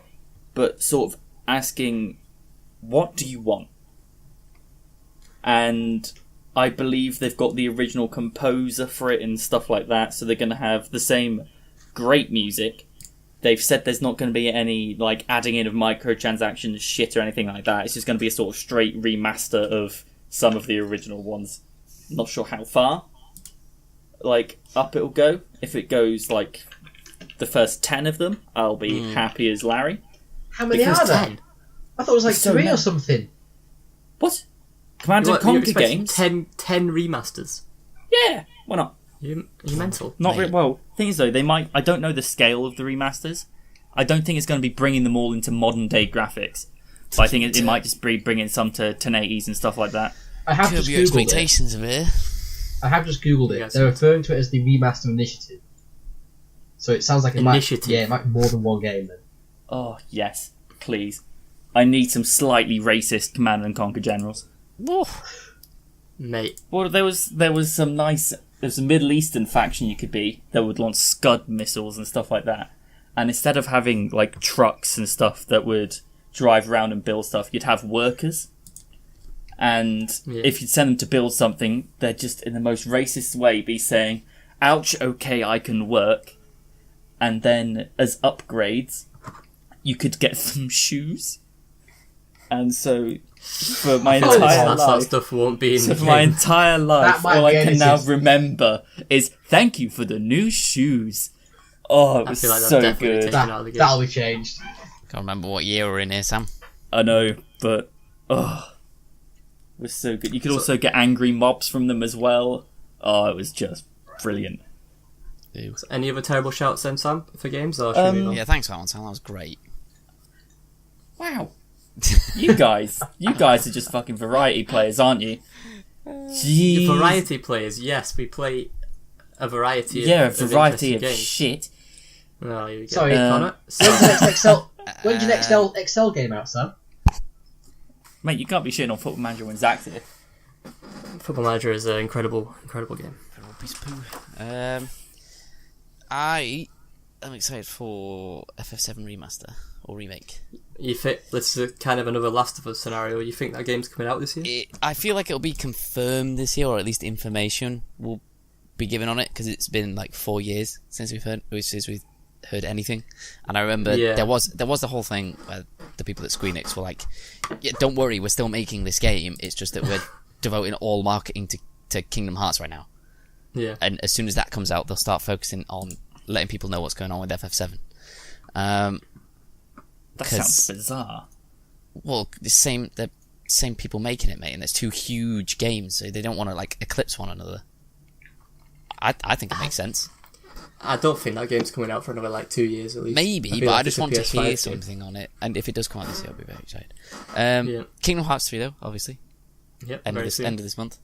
[SPEAKER 4] but sort of asking, what do you want? And I believe they've got the original composer for it and stuff like that, so they're going to have the same great music. They've said there's not going to be any adding in of microtransactions shit or anything like that. It's just going to be a sort of straight remaster of some of the original ones. Not sure how far up it'll go. If it goes the first 10 of them, I'll be happy as Larry.
[SPEAKER 3] How many are there? 10? I thought it was 3 or something.
[SPEAKER 4] What? Command and Conquer games?
[SPEAKER 1] 10 remasters?
[SPEAKER 4] Yeah, why not?
[SPEAKER 1] You're mental.
[SPEAKER 4] Not really. Well, thing is though, they might. I don't know the scale of the remasters. I don't think it's going to be bringing them all into modern day graphics. But I think it might just be bringing some to 1080s and stuff like that.
[SPEAKER 3] I have just
[SPEAKER 2] Googled
[SPEAKER 3] expectations
[SPEAKER 2] of it.
[SPEAKER 3] I have just Googled it. They're referring to it as the Remaster Initiative. So it sounds like it might be more than one game then.
[SPEAKER 4] Oh yes, please. I need some slightly racist Command and Conquer generals.
[SPEAKER 1] Mate.
[SPEAKER 4] Well, there was some nice. There's a Middle Eastern faction you could be that would launch Scud missiles and stuff like that. And instead of having trucks and stuff that would drive around and build stuff, you'd have workers. And if you'd send them to build something, they'd just in the most racist way be saying, "Ouch, okay, I can work." And then as upgrades, you could get them shoes. And so for my entire life,
[SPEAKER 1] that stuff won't be in the
[SPEAKER 4] for my
[SPEAKER 1] game.
[SPEAKER 4] entire life, all I can now remember is thank you for the new shoes. Oh, it was so good.
[SPEAKER 3] That'll be changed.
[SPEAKER 2] Can't remember what year we're in here, Sam.
[SPEAKER 4] I know, but it was so good. You could also get angry mobs from them as well. Oh, it was just brilliant.
[SPEAKER 1] So any other terrible shouts then, Sam, for games? Or should we move on?
[SPEAKER 2] Yeah, thanks for that one, Sam. That was great.
[SPEAKER 4] Wow. You guys are just fucking variety players, aren't you? Jeez.
[SPEAKER 1] Variety players, yes, we play a variety
[SPEAKER 4] a
[SPEAKER 1] of
[SPEAKER 4] variety of
[SPEAKER 1] games.
[SPEAKER 4] Shit.
[SPEAKER 1] Well, you get
[SPEAKER 3] Sorry,
[SPEAKER 1] Connor.
[SPEAKER 3] When's your next Excel game out, Sam?
[SPEAKER 4] Mate, you can't be shitting on Football Manager when Zach's here.
[SPEAKER 1] Football Manager is an incredible game.
[SPEAKER 2] Incredible piece of poo. I am excited for FF7 Remaster. or remake.
[SPEAKER 1] You think this is kind of another Last of Us scenario? You think that game's coming out this year?
[SPEAKER 2] I feel like it'll be confirmed this year, or at least information will be given on it, because it's been like 4 years since we've heard anything. And I remember there was the whole thing where the people at Square Enix were like, yeah, don't worry, we're still making this game, it's just that we're devoting all marketing to Kingdom Hearts right now.
[SPEAKER 1] Yeah.
[SPEAKER 2] And as soon as that comes out, they'll start focusing on letting people know what's going on with FF7. That
[SPEAKER 4] sounds bizarre.
[SPEAKER 2] Well, the same people making it, mate, and there's two huge games, so they don't want to like eclipse one another. I think it makes sense.
[SPEAKER 1] I don't think that game's coming out for another like 2 years at least.
[SPEAKER 2] Maybe, but like I just want to hear something on it, and if it does come out this year, I'll be very excited. Kingdom Hearts 3 though, obviously.
[SPEAKER 1] Yep.
[SPEAKER 2] End of this month.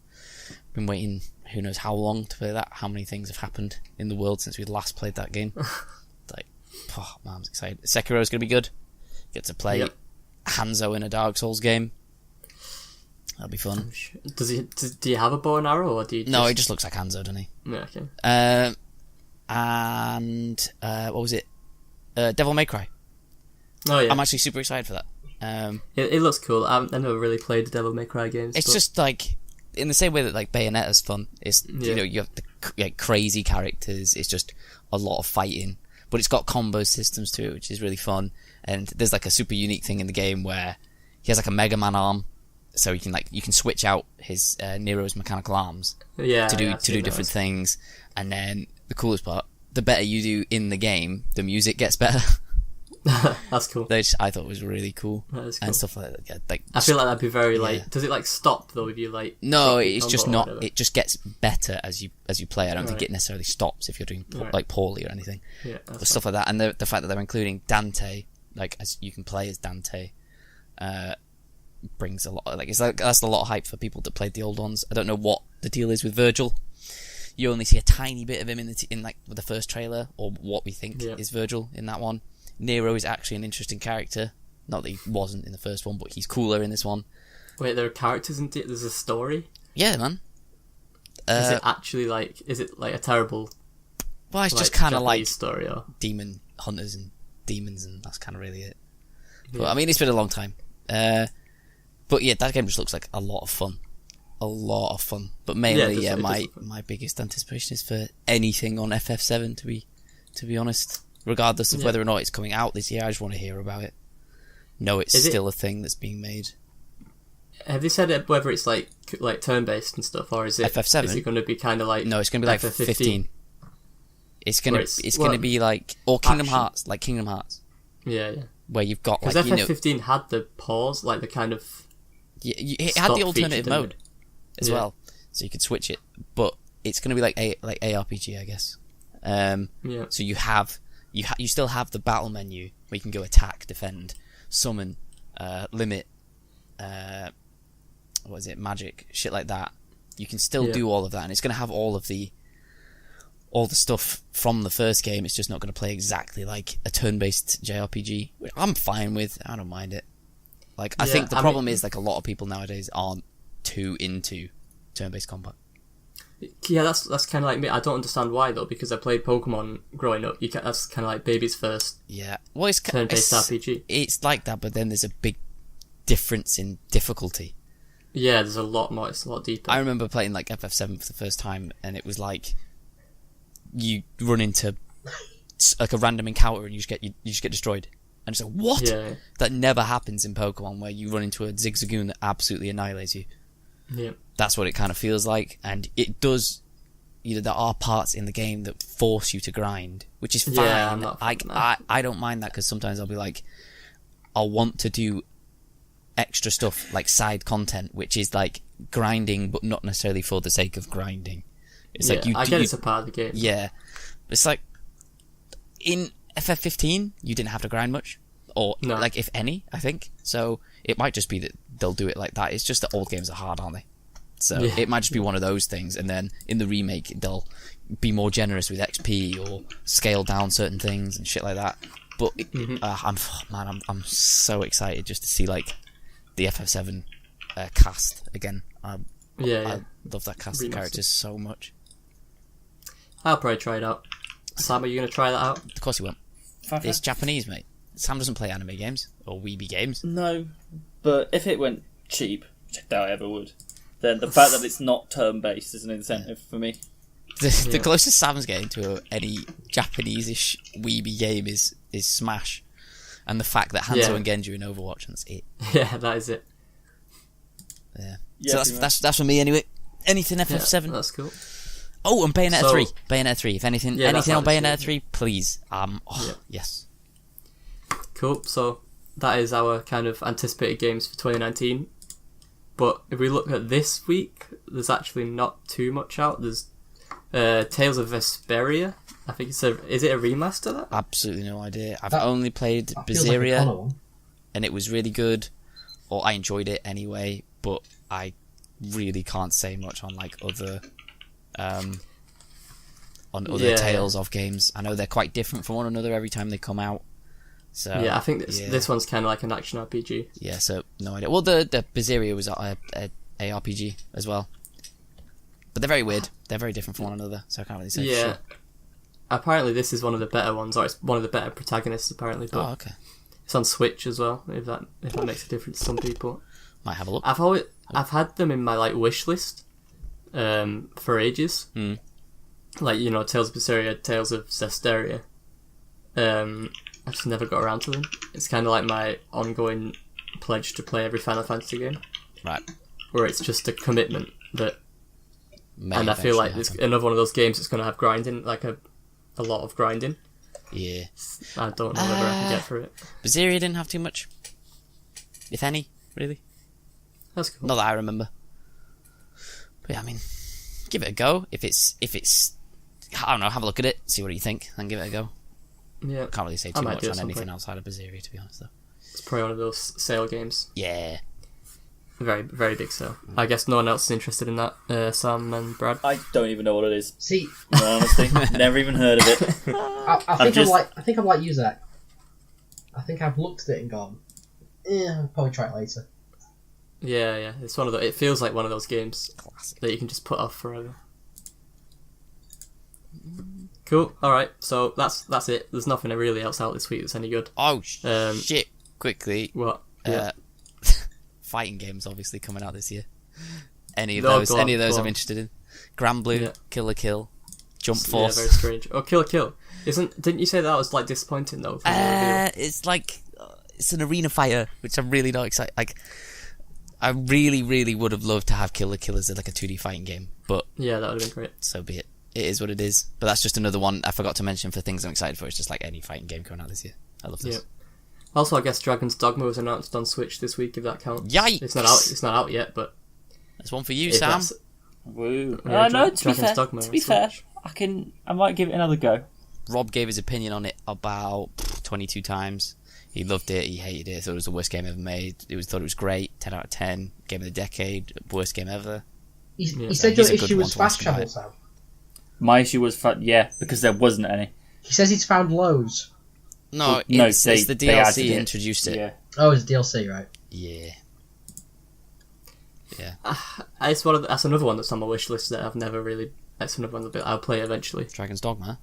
[SPEAKER 2] Been waiting who knows how long to play that. How many things have happened in the world since we last played that game? Like, oh man, I'm excited. Sekiro's gonna be good. Get to play Hanzo in a Dark Souls game. That'll be fun.
[SPEAKER 1] Do you have a bow and arrow, or do you?
[SPEAKER 2] No, he just looks like Hanzo, doesn't he?
[SPEAKER 1] Yeah, okay.
[SPEAKER 2] And what was it? Devil May Cry.
[SPEAKER 1] Oh yeah.
[SPEAKER 2] I'm actually super excited for that.
[SPEAKER 1] It looks cool. I've never really played the Devil May Cry games.
[SPEAKER 2] It's just like in the same way that like Bayonetta's fun. It's you know, you have the crazy characters. It's just a lot of fighting, but it's got combo systems to it, which is really fun. And there's like a super unique thing in the game where he has like a Mega Man arm, so you can switch out his Nero's mechanical arms to do different things. And then the coolest part, the better you do in the game, the music gets better.
[SPEAKER 1] That's cool.
[SPEAKER 2] Which I thought was really cool.
[SPEAKER 1] That is cool.
[SPEAKER 2] And stuff like that. Yeah, like
[SPEAKER 1] I feel like that'd be very like. Does it like stop though if you like?
[SPEAKER 2] No, it's just not. It just gets better as you play. I don't think it necessarily stops if you're doing like poorly or anything.
[SPEAKER 1] Yeah,
[SPEAKER 2] but stuff like that, and the fact that they're including Dante, like as you can play as Dante, brings a lot. Like it's like that's a lot of hype for people that played the old ones. I don't know what the deal is with Virgil. You only see a tiny bit of him in like the first trailer, or what we think is Virgil in that one. Nero is actually an interesting character. Not that he wasn't in the first one, but he's cooler in this one. Wait,
[SPEAKER 1] there are characters in it? There's a story?
[SPEAKER 2] Yeah, man.
[SPEAKER 1] Is it actually like... Is it like a terrible...
[SPEAKER 2] Well, it's just kind of like...
[SPEAKER 1] story, or...
[SPEAKER 2] demon hunters and demons, and that's kind of really it. Yeah. But, I mean, it's been a long time. But yeah, that game just looks like a lot of fun. A lot of fun. But mainly, my biggest anticipation is for anything on FF7, to be honest. Regardless of whether or not it's coming out this year, I just want to hear about it. No, it's still a thing that's being made.
[SPEAKER 1] Have they said whether it's like turn-based and stuff, or is it
[SPEAKER 2] FF7?
[SPEAKER 1] Is it going to be kind of like...
[SPEAKER 2] No, it's going to be like 15. It's going to be like... Or Kingdom Hearts, like Kingdom Hearts.
[SPEAKER 1] Yeah.
[SPEAKER 2] Where you've got like...
[SPEAKER 1] Because FF15 had the pause, like the kind of...
[SPEAKER 2] Yeah, it had the alternative mode as well, so you could switch it. But it's going to be like ARPG, I guess. So you still have the battle menu where you can go attack, defend, summon, limit, magic, shit like that. You can still do all of that, and it's going to have all the stuff from the first game. It's just not going to play exactly like a turn-based JRPG, which I'm fine with. I don't mind it. Like, I think the problem is like a lot of people nowadays aren't too into turn-based combat.
[SPEAKER 1] Yeah, that's kind of like me. I don't understand why though, because I played Pokemon growing up. That's kind of like baby's first.
[SPEAKER 2] Yeah, well, it's
[SPEAKER 1] turn-based RPG.
[SPEAKER 2] It's like that, but then there's a big difference in difficulty.
[SPEAKER 1] Yeah, there's a lot more. It's a lot deeper.
[SPEAKER 2] I remember playing like FF7 for the first time, and it was like you run into like a random encounter and you just get destroyed. And it's like, what?
[SPEAKER 1] Yeah. That
[SPEAKER 2] never happens in Pokemon, where you run into a Zigzagoon that absolutely annihilates you.
[SPEAKER 1] Yeah.
[SPEAKER 2] That's what it kind of feels like, and it does. There are parts in the game that force you to grind, which is fine.
[SPEAKER 1] Yeah,
[SPEAKER 2] I don't mind that, because sometimes I'll be like, I'll want to do extra stuff like side content, which is like grinding, but not necessarily for the sake of grinding. It's like
[SPEAKER 1] it's a part of the game.
[SPEAKER 2] Yeah, it's like in FF15 you didn't have to grind much, or like if any, I think. So it might just be that they'll do it like that. It's just that old games are hard, aren't they? So it might just be one of those things, and then in the remake they'll be more generous with XP or scale down certain things and shit like that. But I'm so excited just to see like the FF7 cast again. I love that cast of characters so much.
[SPEAKER 1] I'll probably try it out. Sam, are you going to try that out?
[SPEAKER 2] Of course you won't. It's Japanese, mate. Sam doesn't play anime games or weeby games.
[SPEAKER 4] No, but if it went cheap, which I doubt I ever would, then the fact that it's not turn-based is an incentive for me.
[SPEAKER 2] The closest Sam's getting to any Japanese-ish weeby game is Smash. And the fact that Hanzo and Genji are in Overwatch, and that's it.
[SPEAKER 1] Yeah, that is it.
[SPEAKER 2] Yeah. So that's for me anyway. Anything FF7?
[SPEAKER 1] Yeah, that's cool.
[SPEAKER 2] Oh, and Bayonetta 3. Bayonetta 3. If anything on Bayonetta 3, please. Yes.
[SPEAKER 1] Cool. So that is our kind of anticipated games for 2019. But if we look at this week, there's actually not too much out. There's Tales of Vesperia. I think is it a remaster? That?
[SPEAKER 2] Absolutely no idea. I've only played Berseria, like and it was really good, or I enjoyed it anyway. But I really can't say much on like other Tales of games. I know they're quite different from one another every time they come out. So
[SPEAKER 1] yeah, I think this one's kind of like an action RPG.
[SPEAKER 2] Yeah, so no idea. Well, the Berseria was a RPG as well, but they're very weird. They're very different from one another, so I can't really say. Yeah. For sure.
[SPEAKER 1] Apparently, this is one of the better ones, or it's one of the better protagonists. Apparently, but
[SPEAKER 2] okay.
[SPEAKER 1] It's on Switch as well. If that makes a difference to some people,
[SPEAKER 2] might have a look.
[SPEAKER 1] I've had them in my like wish list, for ages. Like Tales of Vesperia, Tales of Zestiria. I just never got around to them. It's kind of like my ongoing pledge to play every Final Fantasy game.
[SPEAKER 2] Right.
[SPEAKER 1] Where it's just a commitment that, and I feel like it's another one of those games that's going to have grinding, like a lot of grinding.
[SPEAKER 2] Yeah.
[SPEAKER 1] I don't know whether I can get through it.
[SPEAKER 2] Berseria didn't have too much, if any, really.
[SPEAKER 1] That's cool.
[SPEAKER 2] Not that I remember. But yeah, I mean, give it a go. If it's, I don't know, have a look at it, see what you think, then give it a go.
[SPEAKER 1] Yeah.
[SPEAKER 2] Can't really say too much on anything outside of Berseria, to be honest, though.
[SPEAKER 1] It's probably one of those sale games.
[SPEAKER 2] Yeah.
[SPEAKER 1] Very, very big sale. I guess no one else is interested in that, Sam and Brad.
[SPEAKER 4] I don't even know what it is.
[SPEAKER 3] See,
[SPEAKER 4] honestly, never even heard of it.
[SPEAKER 3] I think I'm like you, Zach. I think I've looked at it and gone, I'll probably try it later.
[SPEAKER 1] Yeah. It's one of the. It feels like one of those games that you can just put off forever. Cool. All right. So that's it. There's nothing really else out this week that's any good.
[SPEAKER 2] Oh shit! Quickly.
[SPEAKER 1] What?
[SPEAKER 2] Fighting games obviously coming out this year. Any of those I'm interested in. Grand Blue, Kill la Kill, Jump Force.
[SPEAKER 1] Yeah, very strange. Oh, Kill la Kill. Didn't you say that was like disappointing though?
[SPEAKER 2] It's like it's an arena fighter, which I'm really not excited. Like, I really, really would have loved to have Kill la Kill as like a 2D fighting game, but
[SPEAKER 1] yeah, that would have been great.
[SPEAKER 2] So be it. It is what it is. But that's just another one I forgot to mention for things I'm excited for. It's just like any fighting game coming out this year. I love this. Yeah.
[SPEAKER 1] Also, I guess Dragon's Dogma was announced on Switch this week, if that counts.
[SPEAKER 2] Yikes!
[SPEAKER 1] It's not out yet, but
[SPEAKER 2] there's one for you, Sam.
[SPEAKER 4] Woo! No, to be fair, I might give it another go.
[SPEAKER 2] Rob gave his opinion on it about 22 times. He loved it. He hated it. Thought it was the worst game ever made. Thought it was great. 10 out of 10. Game of the decade. Worst game ever.
[SPEAKER 3] He said your issue was fast travel, Sam.
[SPEAKER 4] My issue was because there wasn't any.
[SPEAKER 3] He says he's found loads.
[SPEAKER 2] No, it's the DLC introduced it.
[SPEAKER 3] Yeah. Oh, it's DLC, right?
[SPEAKER 2] Yeah.
[SPEAKER 1] That's another one that's on my wish list that I've never really. That's another one that I'll play eventually.
[SPEAKER 2] Dragon's Dogma.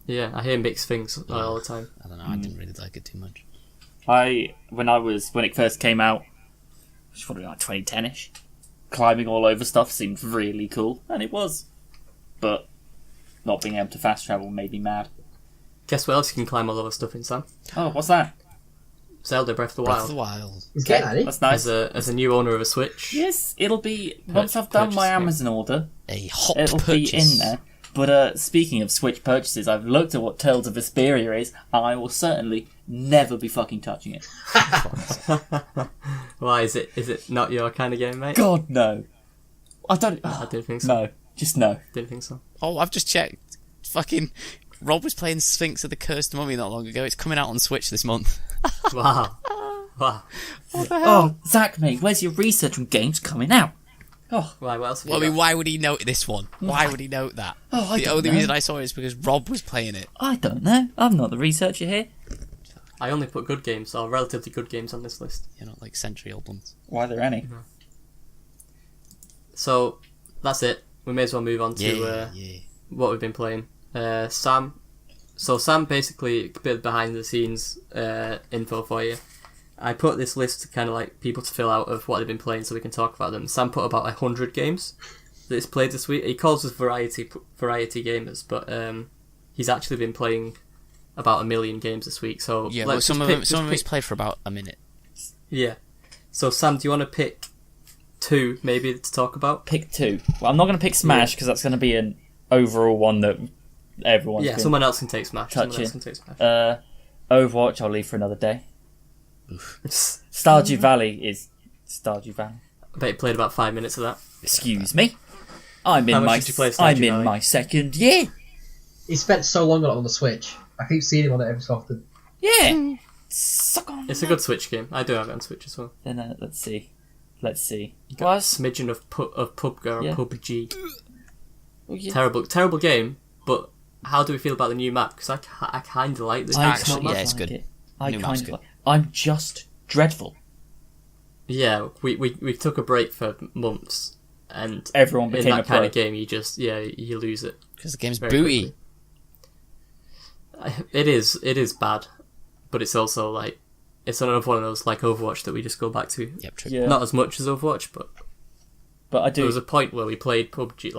[SPEAKER 1] Yeah, I hear mixed things all the time.
[SPEAKER 2] I don't know. I didn't really like it too much.
[SPEAKER 4] When it first came out, it was probably like 2010ish. Climbing all over stuff seemed really cool, and it was. But not being able to fast travel made me mad.
[SPEAKER 1] Guess what else you can climb all over stuff in, Sam?
[SPEAKER 4] Oh, what's that?
[SPEAKER 1] Zelda Breath of the Wild.
[SPEAKER 3] Okay,
[SPEAKER 4] that's nice.
[SPEAKER 1] As a new owner of a Switch.
[SPEAKER 4] Yes, it'll be once I've done my Amazon order.
[SPEAKER 2] It'll
[SPEAKER 4] be in there. But speaking of Switch purchases, I've looked at what Tales of Vesperia is, and I will certainly never be fucking touching it.
[SPEAKER 1] Why is it not your kind of game, mate?
[SPEAKER 4] God no. I
[SPEAKER 1] didn't think so.
[SPEAKER 4] No, just no.
[SPEAKER 1] Didn't think so.
[SPEAKER 2] Oh, I've just checked. Fucking Rob was playing Sphinx of the Cursed Mummy not long ago. It's coming out on Switch this month.
[SPEAKER 1] Wow.
[SPEAKER 2] What the hell?
[SPEAKER 4] Oh, Zach, mate, where's your research on games coming out? Oh,
[SPEAKER 1] why? What else?
[SPEAKER 2] Well, I mean, why would he note this one? Why would he note that? The only reason I saw it is because Rob was playing it.
[SPEAKER 4] I don't know. I'm not the researcher here.
[SPEAKER 1] I only put good games, or relatively good games, on this list.
[SPEAKER 2] You're not like century-old ones.
[SPEAKER 4] Why are there any?
[SPEAKER 1] No. So that's it. We may as well move on to what we've been playing. Sam, So Sam, basically, a bit behind the scenes info for you. I put this list to kind of like people to fill out of what they've been playing so we can talk about them. Sam put about 100 games that he's played this week. He calls us variety gamers, but he's actually been playing about 1 million games this week. So
[SPEAKER 2] yeah, well, some of them he's played for about a minute.
[SPEAKER 1] Yeah. So Sam, do you want to pick 2 maybe to talk about?
[SPEAKER 4] Pick 2. Well, I'm not going to pick Smash because that's going to be an overall one that everyone's been
[SPEAKER 1] someone else can take Smash.
[SPEAKER 4] Overwatch, I'll leave for another day. Stardew Valley is Stardew Valley.
[SPEAKER 1] I bet you played about 5 minutes of that.
[SPEAKER 4] Excuse me. I'm in my second year.
[SPEAKER 3] He spent so long on it on the Switch. I keep seeing him on it every so often.
[SPEAKER 4] Yeah. Suck on.
[SPEAKER 1] It's a good Switch game. I do have it on Switch as well.
[SPEAKER 4] Then let's see.
[SPEAKER 1] You got a smidgen of PUBG or PUBG.
[SPEAKER 4] Oh, yeah.
[SPEAKER 1] Terrible game. But how do we feel about the new map? Because I kind of like this.
[SPEAKER 2] It's good.
[SPEAKER 4] I'm just dreadful.
[SPEAKER 1] Yeah, we took a break for months, and
[SPEAKER 4] everyone became
[SPEAKER 1] in that kind of game. You just you lose it
[SPEAKER 2] because the game's booty.
[SPEAKER 1] It is bad, but it's also like it's another one of those like Overwatch that we just go back to.
[SPEAKER 2] Yep, true.
[SPEAKER 1] Yeah. Not as much as Overwatch, but
[SPEAKER 4] I do.
[SPEAKER 1] There was a point where we played PUBG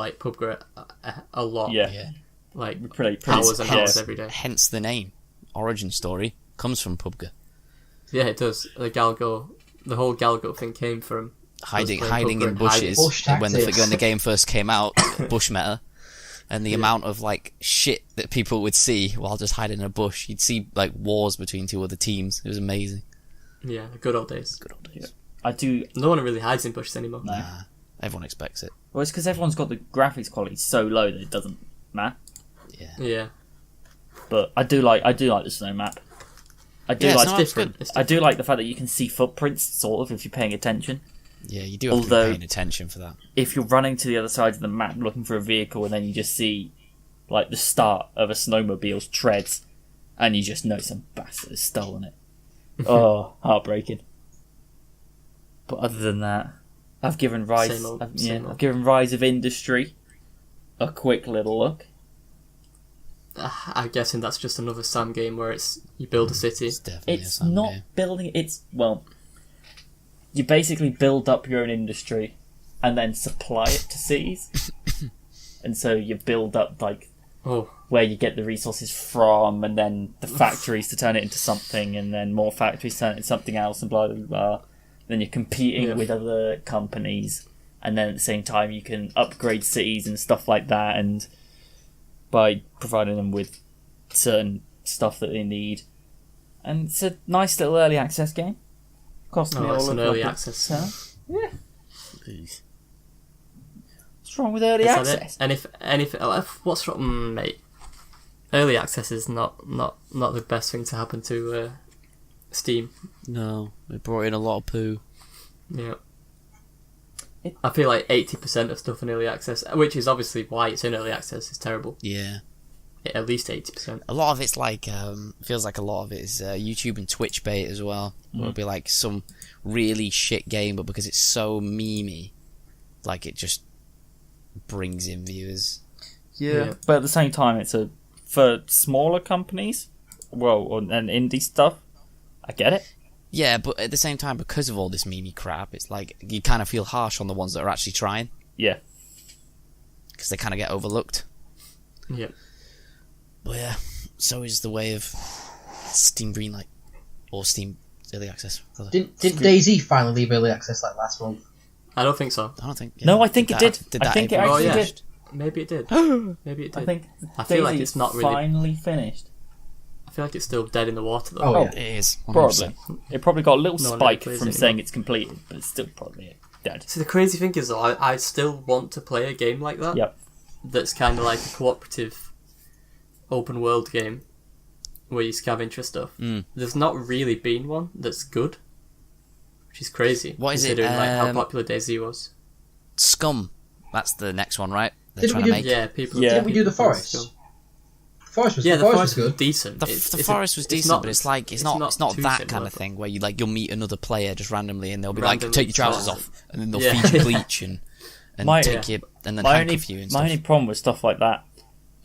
[SPEAKER 1] a lot.
[SPEAKER 4] Yeah.
[SPEAKER 1] Like hours and hours every day.
[SPEAKER 2] Hence the name. Origin story comes from PUBG.
[SPEAKER 1] Yeah, it does. The whole Galago thing came from
[SPEAKER 2] hiding in bushes when the game first came out, bush meta, and the amount of like shit that people would see while just hiding in a bush. You'd see like wars between 2 other teams. It was amazing.
[SPEAKER 1] Yeah, the good old days.
[SPEAKER 4] Yeah. I do.
[SPEAKER 1] No one really hides in bushes anymore.
[SPEAKER 2] Nah, everyone expects it.
[SPEAKER 4] Well, it's because everyone's got the graphics quality so low that it doesn't matter.
[SPEAKER 1] Yeah.
[SPEAKER 4] But I do like the snow map.
[SPEAKER 1] It's different.
[SPEAKER 4] I do like the fact that you can see footprints, sort of, if you're paying attention.
[SPEAKER 2] Yeah, you do have to be paying attention for that.
[SPEAKER 4] If you're running to the other side of the map looking for a vehicle and then you just see like the start of a snowmobile's treads and you just know some bastard has stolen it. Oh, heartbreaking. But other than that, I've given Rise I've given Rise of Industry a quick little look.
[SPEAKER 1] I'm guessing that's just another Sam game where you build a city.
[SPEAKER 4] It's not building. You basically build up your own industry and then supply it to cities. And so you build up where you get the resources from, and then the factories to turn it into something, and then more factories turn it into something else, and blah blah blah. Then you're competing with other companies, and then at the same time you can upgrade cities and stuff like that, and by providing them with certain stuff that they need. And it's a nice little early access game. Cost me all of
[SPEAKER 1] early access.
[SPEAKER 4] Yeah. What's wrong with early access?
[SPEAKER 1] And if what's wrong, mate? Early access is not the best thing to happen to Steam.
[SPEAKER 2] No, they brought in a lot of poo.
[SPEAKER 1] Yeah. I feel like 80% of stuff in early access, which is obviously why it's in early access, is terrible.
[SPEAKER 2] Yeah.
[SPEAKER 1] At least 80%.
[SPEAKER 2] A lot of it's like, feels like a lot of it is YouTube and Twitch bait as well. It'll be like some really shit game, but because it's so memey, like it just brings in viewers.
[SPEAKER 4] Yeah. But at the same time, for smaller companies, and indie stuff, I get it.
[SPEAKER 2] Yeah, but at the same time, because of all this memey crap, it's like you kind of feel harsh on the ones that are actually trying.
[SPEAKER 4] Yeah.
[SPEAKER 2] Because they kind of get overlooked.
[SPEAKER 1] Yeah.
[SPEAKER 2] But yeah, so is the way of Steam Greenlight. Or Steam Early Access.
[SPEAKER 3] Did DayZ finally leave Early Access like last month?
[SPEAKER 1] I don't think so.
[SPEAKER 2] I don't think...
[SPEAKER 4] Yeah. No, I think it did. I think it actually did.
[SPEAKER 1] Maybe it did. Maybe it did.
[SPEAKER 4] I
[SPEAKER 1] feel like it's not really...
[SPEAKER 4] finally finished.
[SPEAKER 1] I feel like it's still dead in the water, though.
[SPEAKER 3] Oh, yeah.
[SPEAKER 2] It is. 100%.
[SPEAKER 4] Probably. It probably got a little spike from saying it's completed, but it's still probably dead.
[SPEAKER 1] See, the crazy thing is, though, I still want to play a game like that.
[SPEAKER 4] Yep.
[SPEAKER 1] That's kind of like a cooperative open world game where you scavenge stuff. There's not really been one that's good, which is crazy.
[SPEAKER 2] What is it?
[SPEAKER 1] Like how popular DayZ was.
[SPEAKER 2] Scum. That's the next one, right?
[SPEAKER 3] Didn't we do the Forest? The forest was good.
[SPEAKER 1] Decent.
[SPEAKER 2] The forest was decent, but it's not that kind of thing where you'll meet another player just randomly and they'll be like, take your trousers off, and then they'll feed you bleach and take you and then handcuff you and stuff.
[SPEAKER 4] My only problem with stuff like that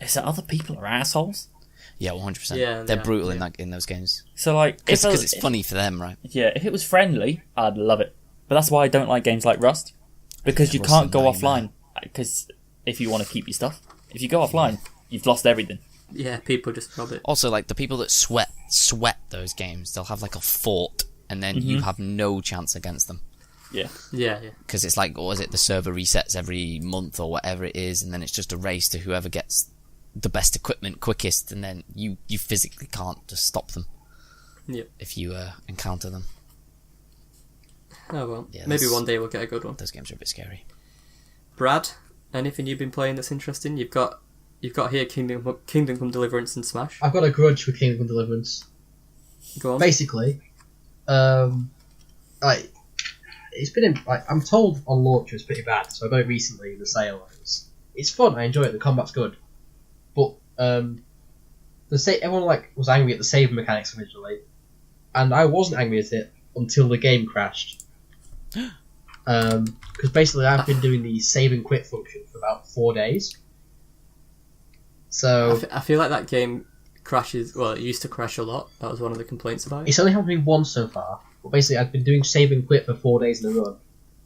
[SPEAKER 4] is that other people are assholes.
[SPEAKER 2] Yeah, 100%.
[SPEAKER 1] Yeah,
[SPEAKER 2] they're
[SPEAKER 1] yeah,
[SPEAKER 2] brutal
[SPEAKER 1] yeah.
[SPEAKER 2] in those games.
[SPEAKER 4] So like,
[SPEAKER 2] Because it's funny for them, right?
[SPEAKER 4] Yeah, if it was friendly, I'd love it. But that's why I don't like games like Rust, because you
[SPEAKER 2] Rust
[SPEAKER 4] can't
[SPEAKER 2] is
[SPEAKER 4] go
[SPEAKER 2] a nightmare.
[SPEAKER 4] offline. Because if you want to keep your stuff, if you go offline, you've lost everything.
[SPEAKER 1] Yeah, people just rob it.
[SPEAKER 2] Also, like, the people that sweat those games, they'll have like a fort, and then you have no chance against them.
[SPEAKER 4] Yeah.
[SPEAKER 1] Yeah.
[SPEAKER 2] Because it's like, what is it, the server resets every month or whatever it is, and then it's just a race to whoever gets the best equipment quickest, and then you physically can't just stop them.
[SPEAKER 1] Yep.
[SPEAKER 2] If you encounter them.
[SPEAKER 1] Oh well,
[SPEAKER 2] Yeah,
[SPEAKER 1] maybe one day we'll get a good one.
[SPEAKER 2] Those games are a bit scary.
[SPEAKER 1] Brad, anything you've been playing that's interesting? You've got here Kingdom Come Deliverance and Smash.
[SPEAKER 3] I've got a grudge with Kingdom Come Deliverance.
[SPEAKER 1] Go on.
[SPEAKER 3] Basically, like it's been I'm told on launch it was pretty bad, so I got it recently in the sale. It's fun. I enjoy it. The combat's good, but everyone was angry at the saving mechanics originally, and I wasn't angry at it until the game crashed. Because basically I've been doing the save and quit function for about 4 days. So
[SPEAKER 1] I feel like that game crashes. Well, it used to crash a lot. That was one of the complaints about it.
[SPEAKER 3] It's only happened to me once so far. But basically, I've been doing save and quit for 4 days in a row.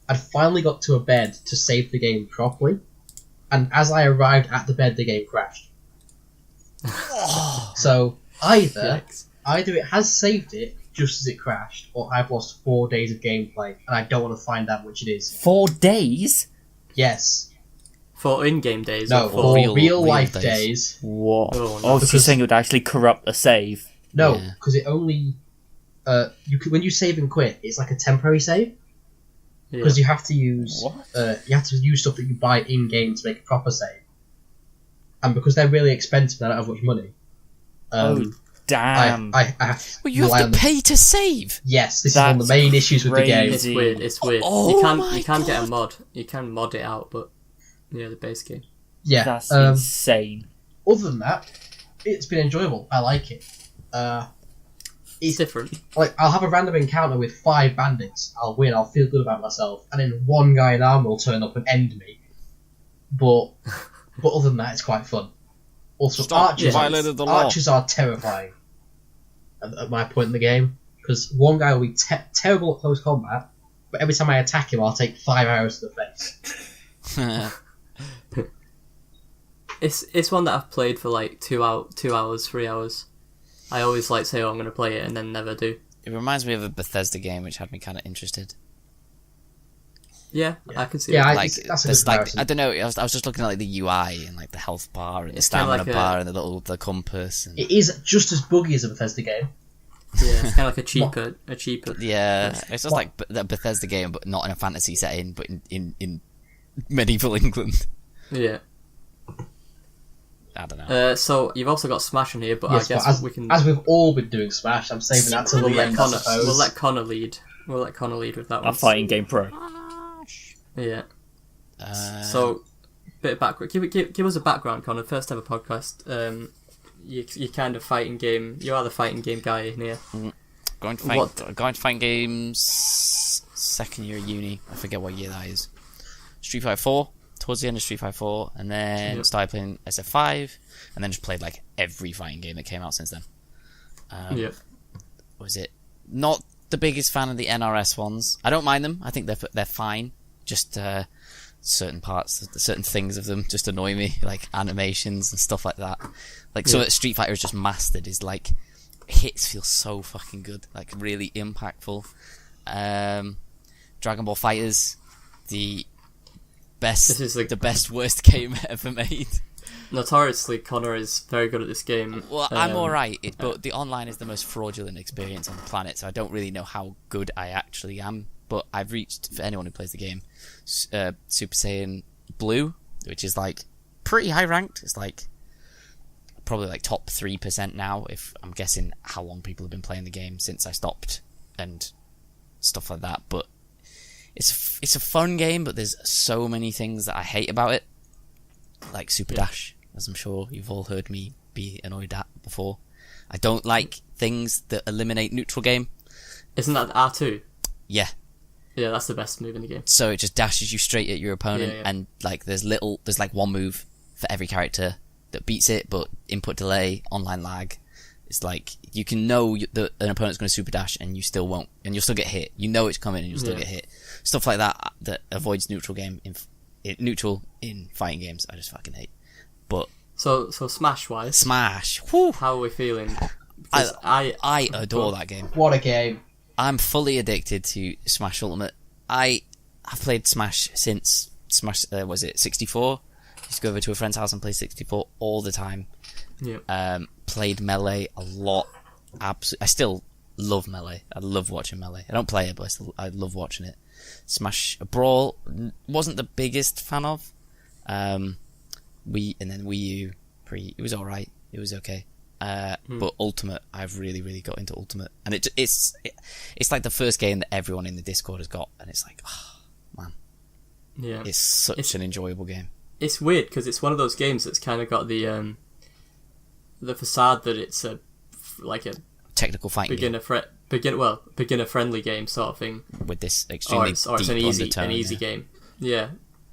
[SPEAKER 3] I'd finally got to a bed to save the game properly, and as I arrived at the bed, the game crashed. So either it has saved it just as it crashed, or I've lost 4 days of gameplay, and I don't want to find out which it is.
[SPEAKER 4] 4 days?
[SPEAKER 3] Yes.
[SPEAKER 1] For in-game days?
[SPEAKER 3] No,
[SPEAKER 1] or
[SPEAKER 3] for
[SPEAKER 1] for
[SPEAKER 3] real life days.
[SPEAKER 4] What?
[SPEAKER 1] Oh, no.
[SPEAKER 4] Oh, so you're saying it would actually corrupt a save?
[SPEAKER 3] No, because it only... when you save and quit, it's like a temporary save. Because you have to use stuff that you buy in game to make a proper save, and because they're really expensive, and I don't have much money.
[SPEAKER 4] Damn!
[SPEAKER 3] I have to
[SPEAKER 2] Well, you have to pay to save.
[SPEAKER 3] Yes, this is one of the main issues with the game.
[SPEAKER 1] It's weird. It's weird.
[SPEAKER 2] Oh,
[SPEAKER 1] you can get a mod. You can mod it out, but the base game.
[SPEAKER 3] Yeah,
[SPEAKER 4] That's insane.
[SPEAKER 3] Other than that, it's been enjoyable. I like it.
[SPEAKER 1] It's different. Like,
[SPEAKER 3] I'll have a random encounter with 5 bandits. I'll win. I'll feel good about myself, and then one guy in armor will turn up and end me. But other than that, it's quite fun. Also, archers are terrifying at my point in the game, because one guy will be terrible at close combat, but every time I attack him, I'll take 5 arrows to the face.
[SPEAKER 1] It's one that I've played for like 2 hours, 3 hours. I always say, I'm going to play it, and then never do.
[SPEAKER 2] It reminds me of a Bethesda game, which had me kind of interested.
[SPEAKER 1] Yeah, I can see
[SPEAKER 3] that.
[SPEAKER 1] it.
[SPEAKER 3] That's a good comparison.
[SPEAKER 2] I don't know. I was just looking at the UI and the health bar and the stamina bar and the compass. And...
[SPEAKER 3] It is just as buggy as a Bethesda game.
[SPEAKER 1] Yeah, it's kind of like a cheaper.
[SPEAKER 2] Yeah, it's just like a Bethesda game, but not in a fantasy setting, but in medieval England.
[SPEAKER 1] Yeah.
[SPEAKER 2] I don't know.
[SPEAKER 1] So you've also got Smash in here, but
[SPEAKER 3] yes,
[SPEAKER 1] I guess we can.
[SPEAKER 3] As we've all been doing Smash, I'm saving that till the end.
[SPEAKER 1] We'll let Connor lead. We'll let Connor lead with that one.
[SPEAKER 4] A fighting game pro.
[SPEAKER 1] Yeah. So, bit of background. Give us a background, Connor. First ever podcast. You kind of fighting game. You are the fighting game guy in here.
[SPEAKER 2] Going to fighting games. Second year of uni. I forget what year that is. Street Fighter 4. Towards the end of Street Fighter 4, and then started playing SF5, and then just played every fighting game that came out since then. Was it not the biggest fan of the NRS ones? I don't mind them. I think they're fine. Just certain parts, certain things of them just annoy me, like animations and stuff like that. So that Street Fighter is just mastered is hits feel so fucking good, really impactful. Dragon Ball FighterZ, the best worst game ever made.
[SPEAKER 1] Notoriously, Connor is very good at this game.
[SPEAKER 2] Well, I'm alright, but the online is the most fraudulent experience on the planet, so I don't really know how good I actually am. But I've reached, for anyone who plays the game, Super Saiyan Blue, which is pretty high ranked. It's probably top 3% now, if I'm guessing how long people have been playing the game since I stopped and stuff like that. But it's a fun game, but there's so many things that I hate about it, like Super Dash, as I'm sure you've all heard me be annoyed at before. I don't like things that eliminate neutral game.
[SPEAKER 1] Isn't that R2?
[SPEAKER 2] Yeah.
[SPEAKER 1] Yeah, that's the best move in the game.
[SPEAKER 2] So it just dashes you straight at your opponent, and there's one move for every character, that beats it, but input delay, online lag. It's like you can know that an opponent's going to super dash and you still won't, and you'll still get hit. You know it's coming and you'll still get hit. Stuff like that avoids neutral in fighting games. I just fucking hate. But
[SPEAKER 1] so Smash wise,
[SPEAKER 2] whew,
[SPEAKER 1] how are we feeling?
[SPEAKER 2] I adore that game.
[SPEAKER 3] What a game!
[SPEAKER 2] I'm fully addicted to Smash Ultimate. I have played Smash since Smash. Was it 64? Used to go over to a friend's house and play 64 all the time.
[SPEAKER 1] Yeah.
[SPEAKER 2] Played Melee a lot. I still love Melee. I love watching Melee. I don't play it, but I love watching it. Smash Brawl wasn't the biggest fan of. And then Wii U it was alright. It was okay. But Ultimate, I've really, really got into Ultimate, and it's like the first game that everyone in the Discord has got, and it's like, oh man,
[SPEAKER 1] yeah,
[SPEAKER 2] it's such an enjoyable game. It's
[SPEAKER 1] weird because it's one of those games that's kind of got the facade that it's a
[SPEAKER 2] technical fighting
[SPEAKER 1] beginner friendly game sort of thing,
[SPEAKER 2] with this extremely
[SPEAKER 1] or it's an easy game. Yeah,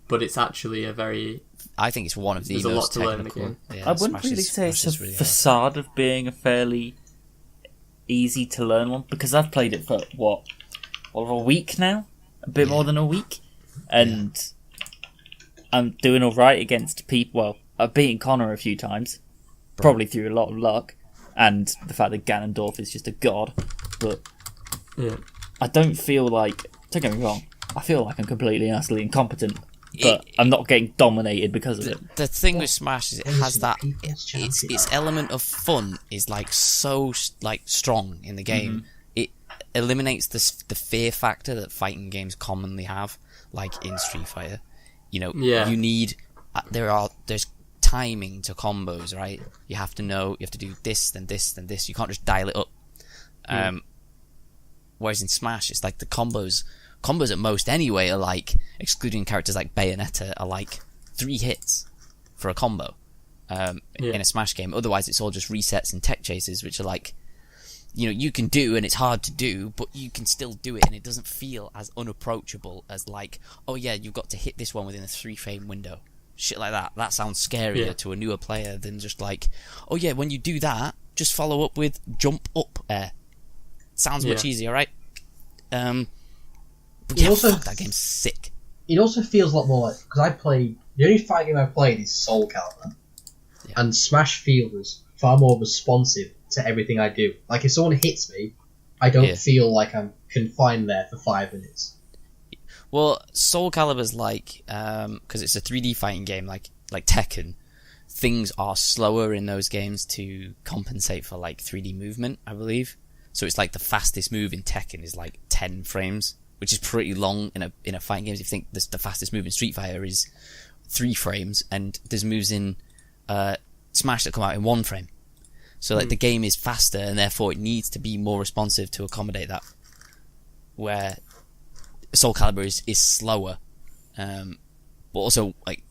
[SPEAKER 1] but it's actually a very.
[SPEAKER 2] I think it's one of the most
[SPEAKER 1] a lot to
[SPEAKER 2] technical.
[SPEAKER 1] learn in the game.
[SPEAKER 2] Yeah,
[SPEAKER 4] I wouldn't really say it's a facade of being a fairly easy to learn one, because I've played it for a week now, a bit more than a week, and I'm doing all right against people. Well, I've beaten Conor a few times, probably through a lot of luck, and the fact that Ganondorf is just a god. But I don't feel like. Don't get me wrong. I feel like I'm completely and utterly incompetent. But I'm not getting dominated because of it.
[SPEAKER 2] The thing with Smash is it has that its element of fun is like so like strong in the game. Mm-hmm. It eliminates the fear factor that fighting games commonly have, like in Street Fighter. You know, you need there's timing to combos, right? You have to know, you have to do this, then this, then this. You can't just dial it up. Whereas in Smash, it's like the combos at most anyway are like, excluding characters like Bayonetta, are like 3 hits for a combo in a Smash game. Otherwise it's all just resets and tech chases, which are like, you know, you can do and it's hard to do, but you can still do it and it doesn't feel as unapproachable as like, oh yeah, you've got to hit this one within a 3-frame window. Shit like that sounds scarier to a newer player than just like, oh yeah, when you do that, just follow up with jump up air. Sounds much easier, right? But that game's sick.
[SPEAKER 3] It also feels a lot more like, because the only fighting game I played is Soul Calibur, and Smash feels far more responsive to everything I do. Like if someone hits me, I don't feel like I'm confined there for 5 minutes.
[SPEAKER 2] Well, Soul Calibur's like, because it's a 3D fighting game, like Tekken, things are slower in those games to compensate for like 3D movement, I believe. So it's like the fastest move in Tekken is like 10 frames. Which is pretty long in a fighting game. If you think the fastest move in Street Fighter is 3 frames, and there's moves in Smash that come out in 1 frame. So like the game is faster, and therefore it needs to be more responsive to accommodate that. Where Soul Calibur is slower, but also like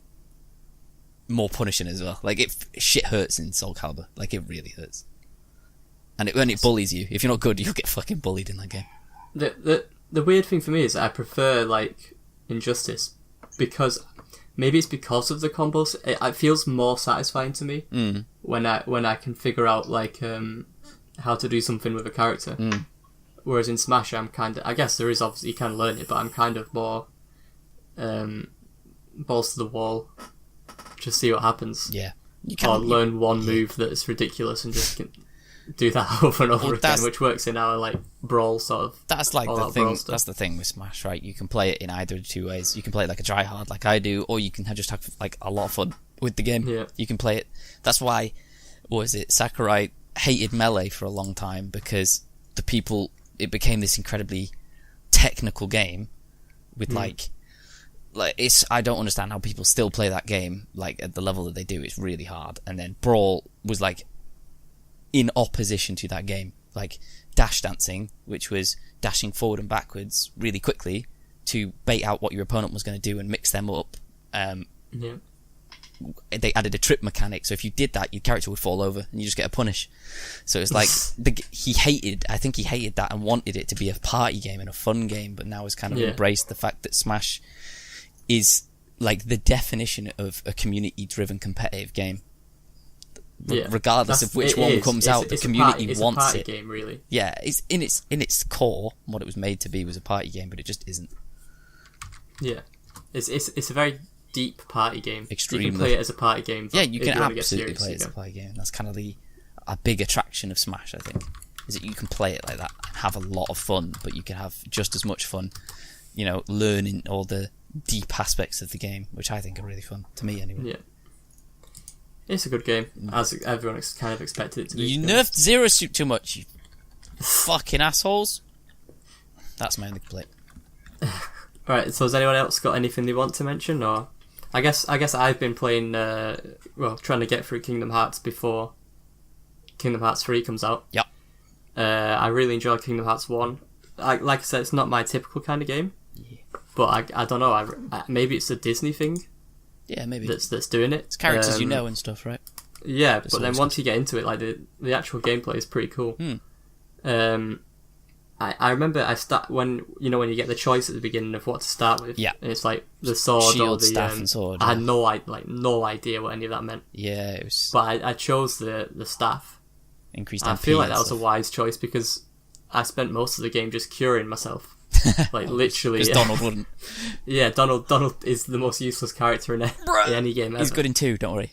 [SPEAKER 2] more punishing as well. Like shit hurts in Soul Calibur. Like it really hurts, and when it bullies you, if you're not good, you'll get fucking bullied in that game.
[SPEAKER 1] The weird thing for me is that I prefer like Injustice, because maybe it's because of the combos. It feels more satisfying to me when I can figure out like how to do something with a character. Whereas in Smash, I'm kind of, I guess there is obviously you can learn it, but I'm kind of more balls to the wall, just see what happens.
[SPEAKER 2] Yeah,
[SPEAKER 1] or learn one move that's ridiculous and just do that over and over again, which works in our like brawl sort of.
[SPEAKER 2] That's like the thing. That's the thing with Smash, right? You can play it in either 2 ways. You can play it like a tryhard, like I do, or you can just have like a lot of fun with the game. Yeah. You can play it. That's why, Sakurai hated Melee for a long time, because it became this incredibly technical game with like it's. I don't understand how people still play that game like at the level that they do. It's really hard. And then Brawl was like in opposition to that game, like dash dancing, which was dashing forward and backwards really quickly to bait out what your opponent was going to do and mix them up. They added a trip mechanic, so if you did that, your character would fall over and you just get a punish. So it's like I think he hated that and wanted it to be a party game and a fun game, but now has kind of embraced the fact that Smash is like the definition of a community driven competitive game. regardless of which one comes out. The community wants it. It's a party
[SPEAKER 1] game, really.
[SPEAKER 2] Yeah, it's in its core. What it was made to be was a party game, but it just isn't.
[SPEAKER 1] Yeah, it's a very deep party game.
[SPEAKER 2] Extremely.
[SPEAKER 1] You can play it as a party game.
[SPEAKER 2] Yeah, you can absolutely play it as a party game. That's kind of a big attraction of Smash, I think, is that you can play it like that and have a lot of fun, but you can have just as much fun, learning all the deep aspects of the game, which I think are really fun, to me anyway.
[SPEAKER 1] Yeah. It's a good game, as everyone kind of expected it to be.
[SPEAKER 2] You nerfed Zero Suit too much, you fucking assholes. That's my only complaint.
[SPEAKER 1] Right, so has anyone else got anything they want to mention, or... I guess I've been playing, trying to get through Kingdom Hearts before Kingdom Hearts 3 comes out.
[SPEAKER 2] Yep.
[SPEAKER 1] I really enjoyed Kingdom Hearts 1. Like I said, it's not my typical kind of game. Yeah. But I don't know, maybe it's a Disney thing.
[SPEAKER 2] Yeah, maybe.
[SPEAKER 1] That's doing it.
[SPEAKER 2] It's characters and stuff, right?
[SPEAKER 1] Yeah, but then once you get into it, like the actual gameplay is pretty cool. I remember when you get the choice at the beginning of what to start with.
[SPEAKER 2] Yeah.
[SPEAKER 1] And it's like the sword
[SPEAKER 2] shield,
[SPEAKER 1] or the
[SPEAKER 2] staff and sword.
[SPEAKER 1] I had no idea what any of that meant.
[SPEAKER 2] Yeah, it was.
[SPEAKER 1] But I chose the staff.
[SPEAKER 2] Increased
[SPEAKER 1] MP. I feel like that was a wise choice because I spent most of the game just curing myself. Like literally.
[SPEAKER 2] Because Donald wouldn't.
[SPEAKER 1] Yeah, Donald is the most useless character in any game ever.
[SPEAKER 2] He's good in 2, don't worry.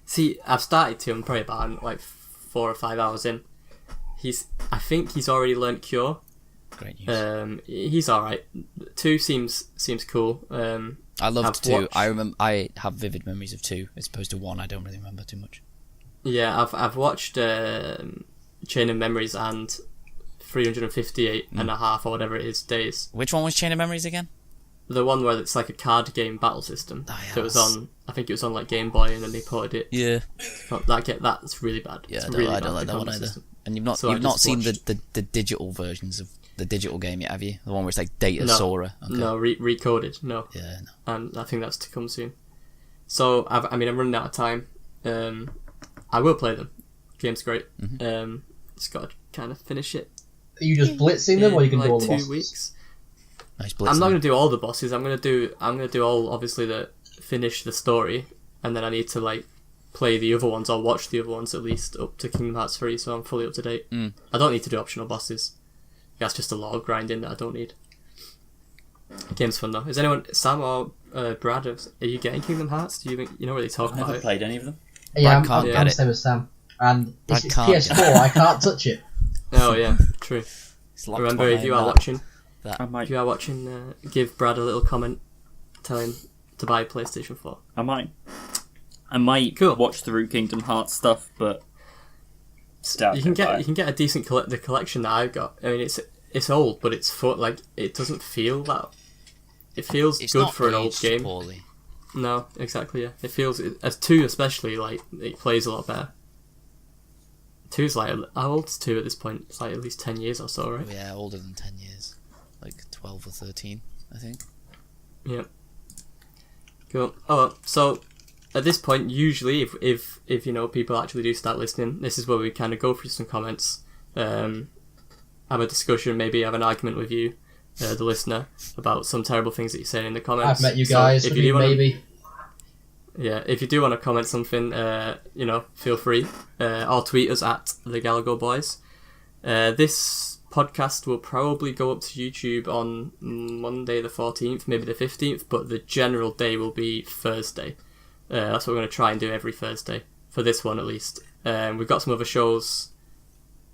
[SPEAKER 1] See, I've started 2. I'm probably about like 4 or 5 hours in. I think he's already learnt Cure.
[SPEAKER 2] Great news.
[SPEAKER 1] He's alright. 2 seems cool.
[SPEAKER 2] I loved 2. I remember. I have vivid memories of 2 as opposed to 1. I don't really remember too much.
[SPEAKER 1] Yeah, I've watched Chain of Memories and 358 and a half or whatever it is days.
[SPEAKER 2] Which one was Chain of Memories again?
[SPEAKER 1] The one where it's like a card game battle system.
[SPEAKER 2] Oh, yeah,
[SPEAKER 1] that was on. I think it was on like Game Boy, and then they ported it.
[SPEAKER 2] Yeah.
[SPEAKER 1] That's really bad.
[SPEAKER 2] Yeah,
[SPEAKER 1] I
[SPEAKER 2] don't like that one either.
[SPEAKER 1] System.
[SPEAKER 2] And you've not seen the digital versions of the digital game yet, have you? The one where it's like Data Sora. Okay.
[SPEAKER 1] No, recoded. No.
[SPEAKER 2] Yeah. No.
[SPEAKER 1] And I think that's to come soon. So I'm running out of time. I will play them. Game's great.
[SPEAKER 2] Mm-hmm.
[SPEAKER 1] Just got to kind of finish it.
[SPEAKER 3] Are you just blitzing them, or you can do all the
[SPEAKER 1] 2
[SPEAKER 3] bosses?
[SPEAKER 1] weeks.
[SPEAKER 2] Nice blitzing.
[SPEAKER 1] I'm not going to do all the bosses. I'm going to do all, obviously, finish the story, and then I need to like play the other ones or watch the other ones at least up to Kingdom Hearts 3, so I'm fully up to date. I don't need to do optional bosses. That's just a lot of grinding that I don't need. Game's fun though. Is anyone, Sam or Brad, are you getting Kingdom Hearts? Do you not really talk
[SPEAKER 4] I've
[SPEAKER 1] about
[SPEAKER 4] never
[SPEAKER 1] it?
[SPEAKER 4] played any of them.
[SPEAKER 3] Yeah, I'm the same as Sam. And it's PS4, I can't touch it.
[SPEAKER 1] Oh yeah, true. Remember, if you are watching, give Brad a little comment, tell him to buy PlayStation 4.
[SPEAKER 4] I might watch through Kingdom Hearts stuff, but
[SPEAKER 1] you can get a decent the collection that I've got. I mean, it's old, but it's like it doesn't feel that. It feels good for an old game.
[SPEAKER 2] Poorly.
[SPEAKER 1] No, exactly. Yeah, it feels as 2 especially like it plays a lot better. 2's like, how old's 2 at this point? It's like at least 10 years or so, right?
[SPEAKER 2] Oh, yeah, older than 10 years, like 12 or 13, I think.
[SPEAKER 1] Yeah. Cool. Oh, so at this point, usually, if people actually do start listening, this is where we kind of go through some comments, have a discussion, maybe have an argument with you, the listener, about some terrible things that you say in the comments.
[SPEAKER 3] I've met you guys. So maybe.
[SPEAKER 1] Yeah, if you do want to comment something, feel free. Or tweet us at the Galago Boys. This podcast will probably go up to YouTube on Monday the 14th, maybe the 15th, but the general day will be Thursday. That's what we're going to try and do every Thursday, for this one at least. We've got some other shows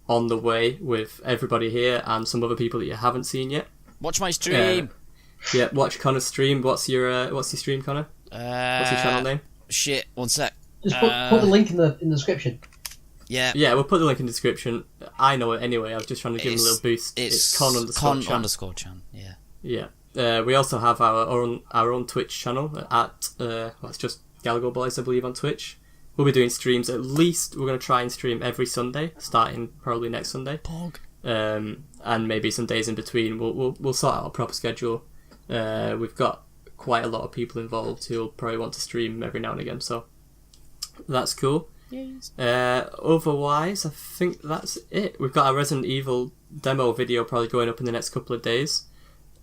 [SPEAKER 1] on the way with everybody here and some other people that you haven't seen yet.
[SPEAKER 2] Watch my stream!
[SPEAKER 1] Yeah, watch Connor's stream. What's your stream, Connor? What's your channel name?
[SPEAKER 2] Shit, one sec.
[SPEAKER 3] Just put the link in the description.
[SPEAKER 2] Yeah.
[SPEAKER 1] Yeah, we'll put the link in the description. I know it anyway. I was just trying to give him a little boost.
[SPEAKER 2] It's Con_Chan. Yeah.
[SPEAKER 1] Yeah. We also have our own Twitch channel at it's just Galago Boys, I believe, on Twitch. We'll be doing streams. At least we're going to try and stream every Sunday, starting probably next Sunday.
[SPEAKER 2] Pog.
[SPEAKER 1] And maybe some days in between. We'll sort out a proper schedule. We've got quite a lot of people involved who'll probably want to stream every now and again, so that's cool.
[SPEAKER 2] Yes.
[SPEAKER 1] Otherwise, I think that's it. We've got our Resident Evil demo video probably going up in the next couple of days,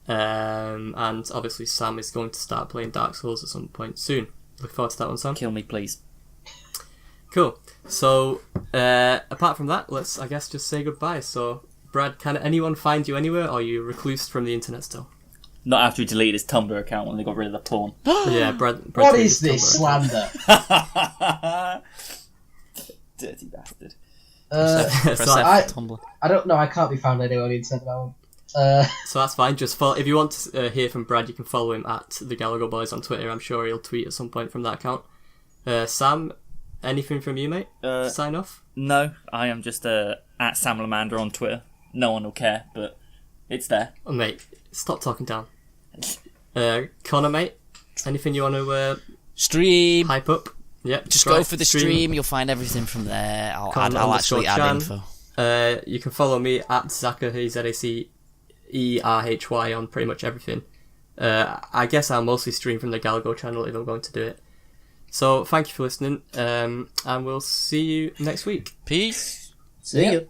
[SPEAKER 1] and obviously Sam is going to start playing Dark Souls at some point soon. Look forward to that one, Sam.
[SPEAKER 4] Kill me, please.
[SPEAKER 1] Cool. So, apart from that, let's, I guess, just say goodbye. So, Brad, can anyone find you anywhere, or are you recluse from the internet still?
[SPEAKER 4] Not after he deleted his Tumblr account when they got rid of the porn.
[SPEAKER 1] Yeah, Brad
[SPEAKER 3] what is this slander?
[SPEAKER 4] Dirty bastard.
[SPEAKER 3] I don't know. I can't be found anywhere on the internet about him.
[SPEAKER 1] So that's fine. Just follow. If you want to hear from Brad, you can follow him at the Galago Boys on Twitter. I'm sure he'll tweet at some point from that account. Sam, anything from you, mate? Sign off.
[SPEAKER 4] No, I am just at Samlamander on Twitter. No one will care, but it's there.
[SPEAKER 1] Oh, mate, stop talking down. Connor, mate, anything you want to
[SPEAKER 2] stream
[SPEAKER 1] hype up? Yep,
[SPEAKER 2] just go for the stream. You'll find everything from there. I'll actually add info.
[SPEAKER 1] You can follow me at Zacherhy, ZACERHY on pretty much everything. I guess I'll mostly stream from the Galago channel if I'm going to do it. So thank you for listening, and we'll see you next week.
[SPEAKER 2] Peace.
[SPEAKER 3] See ya.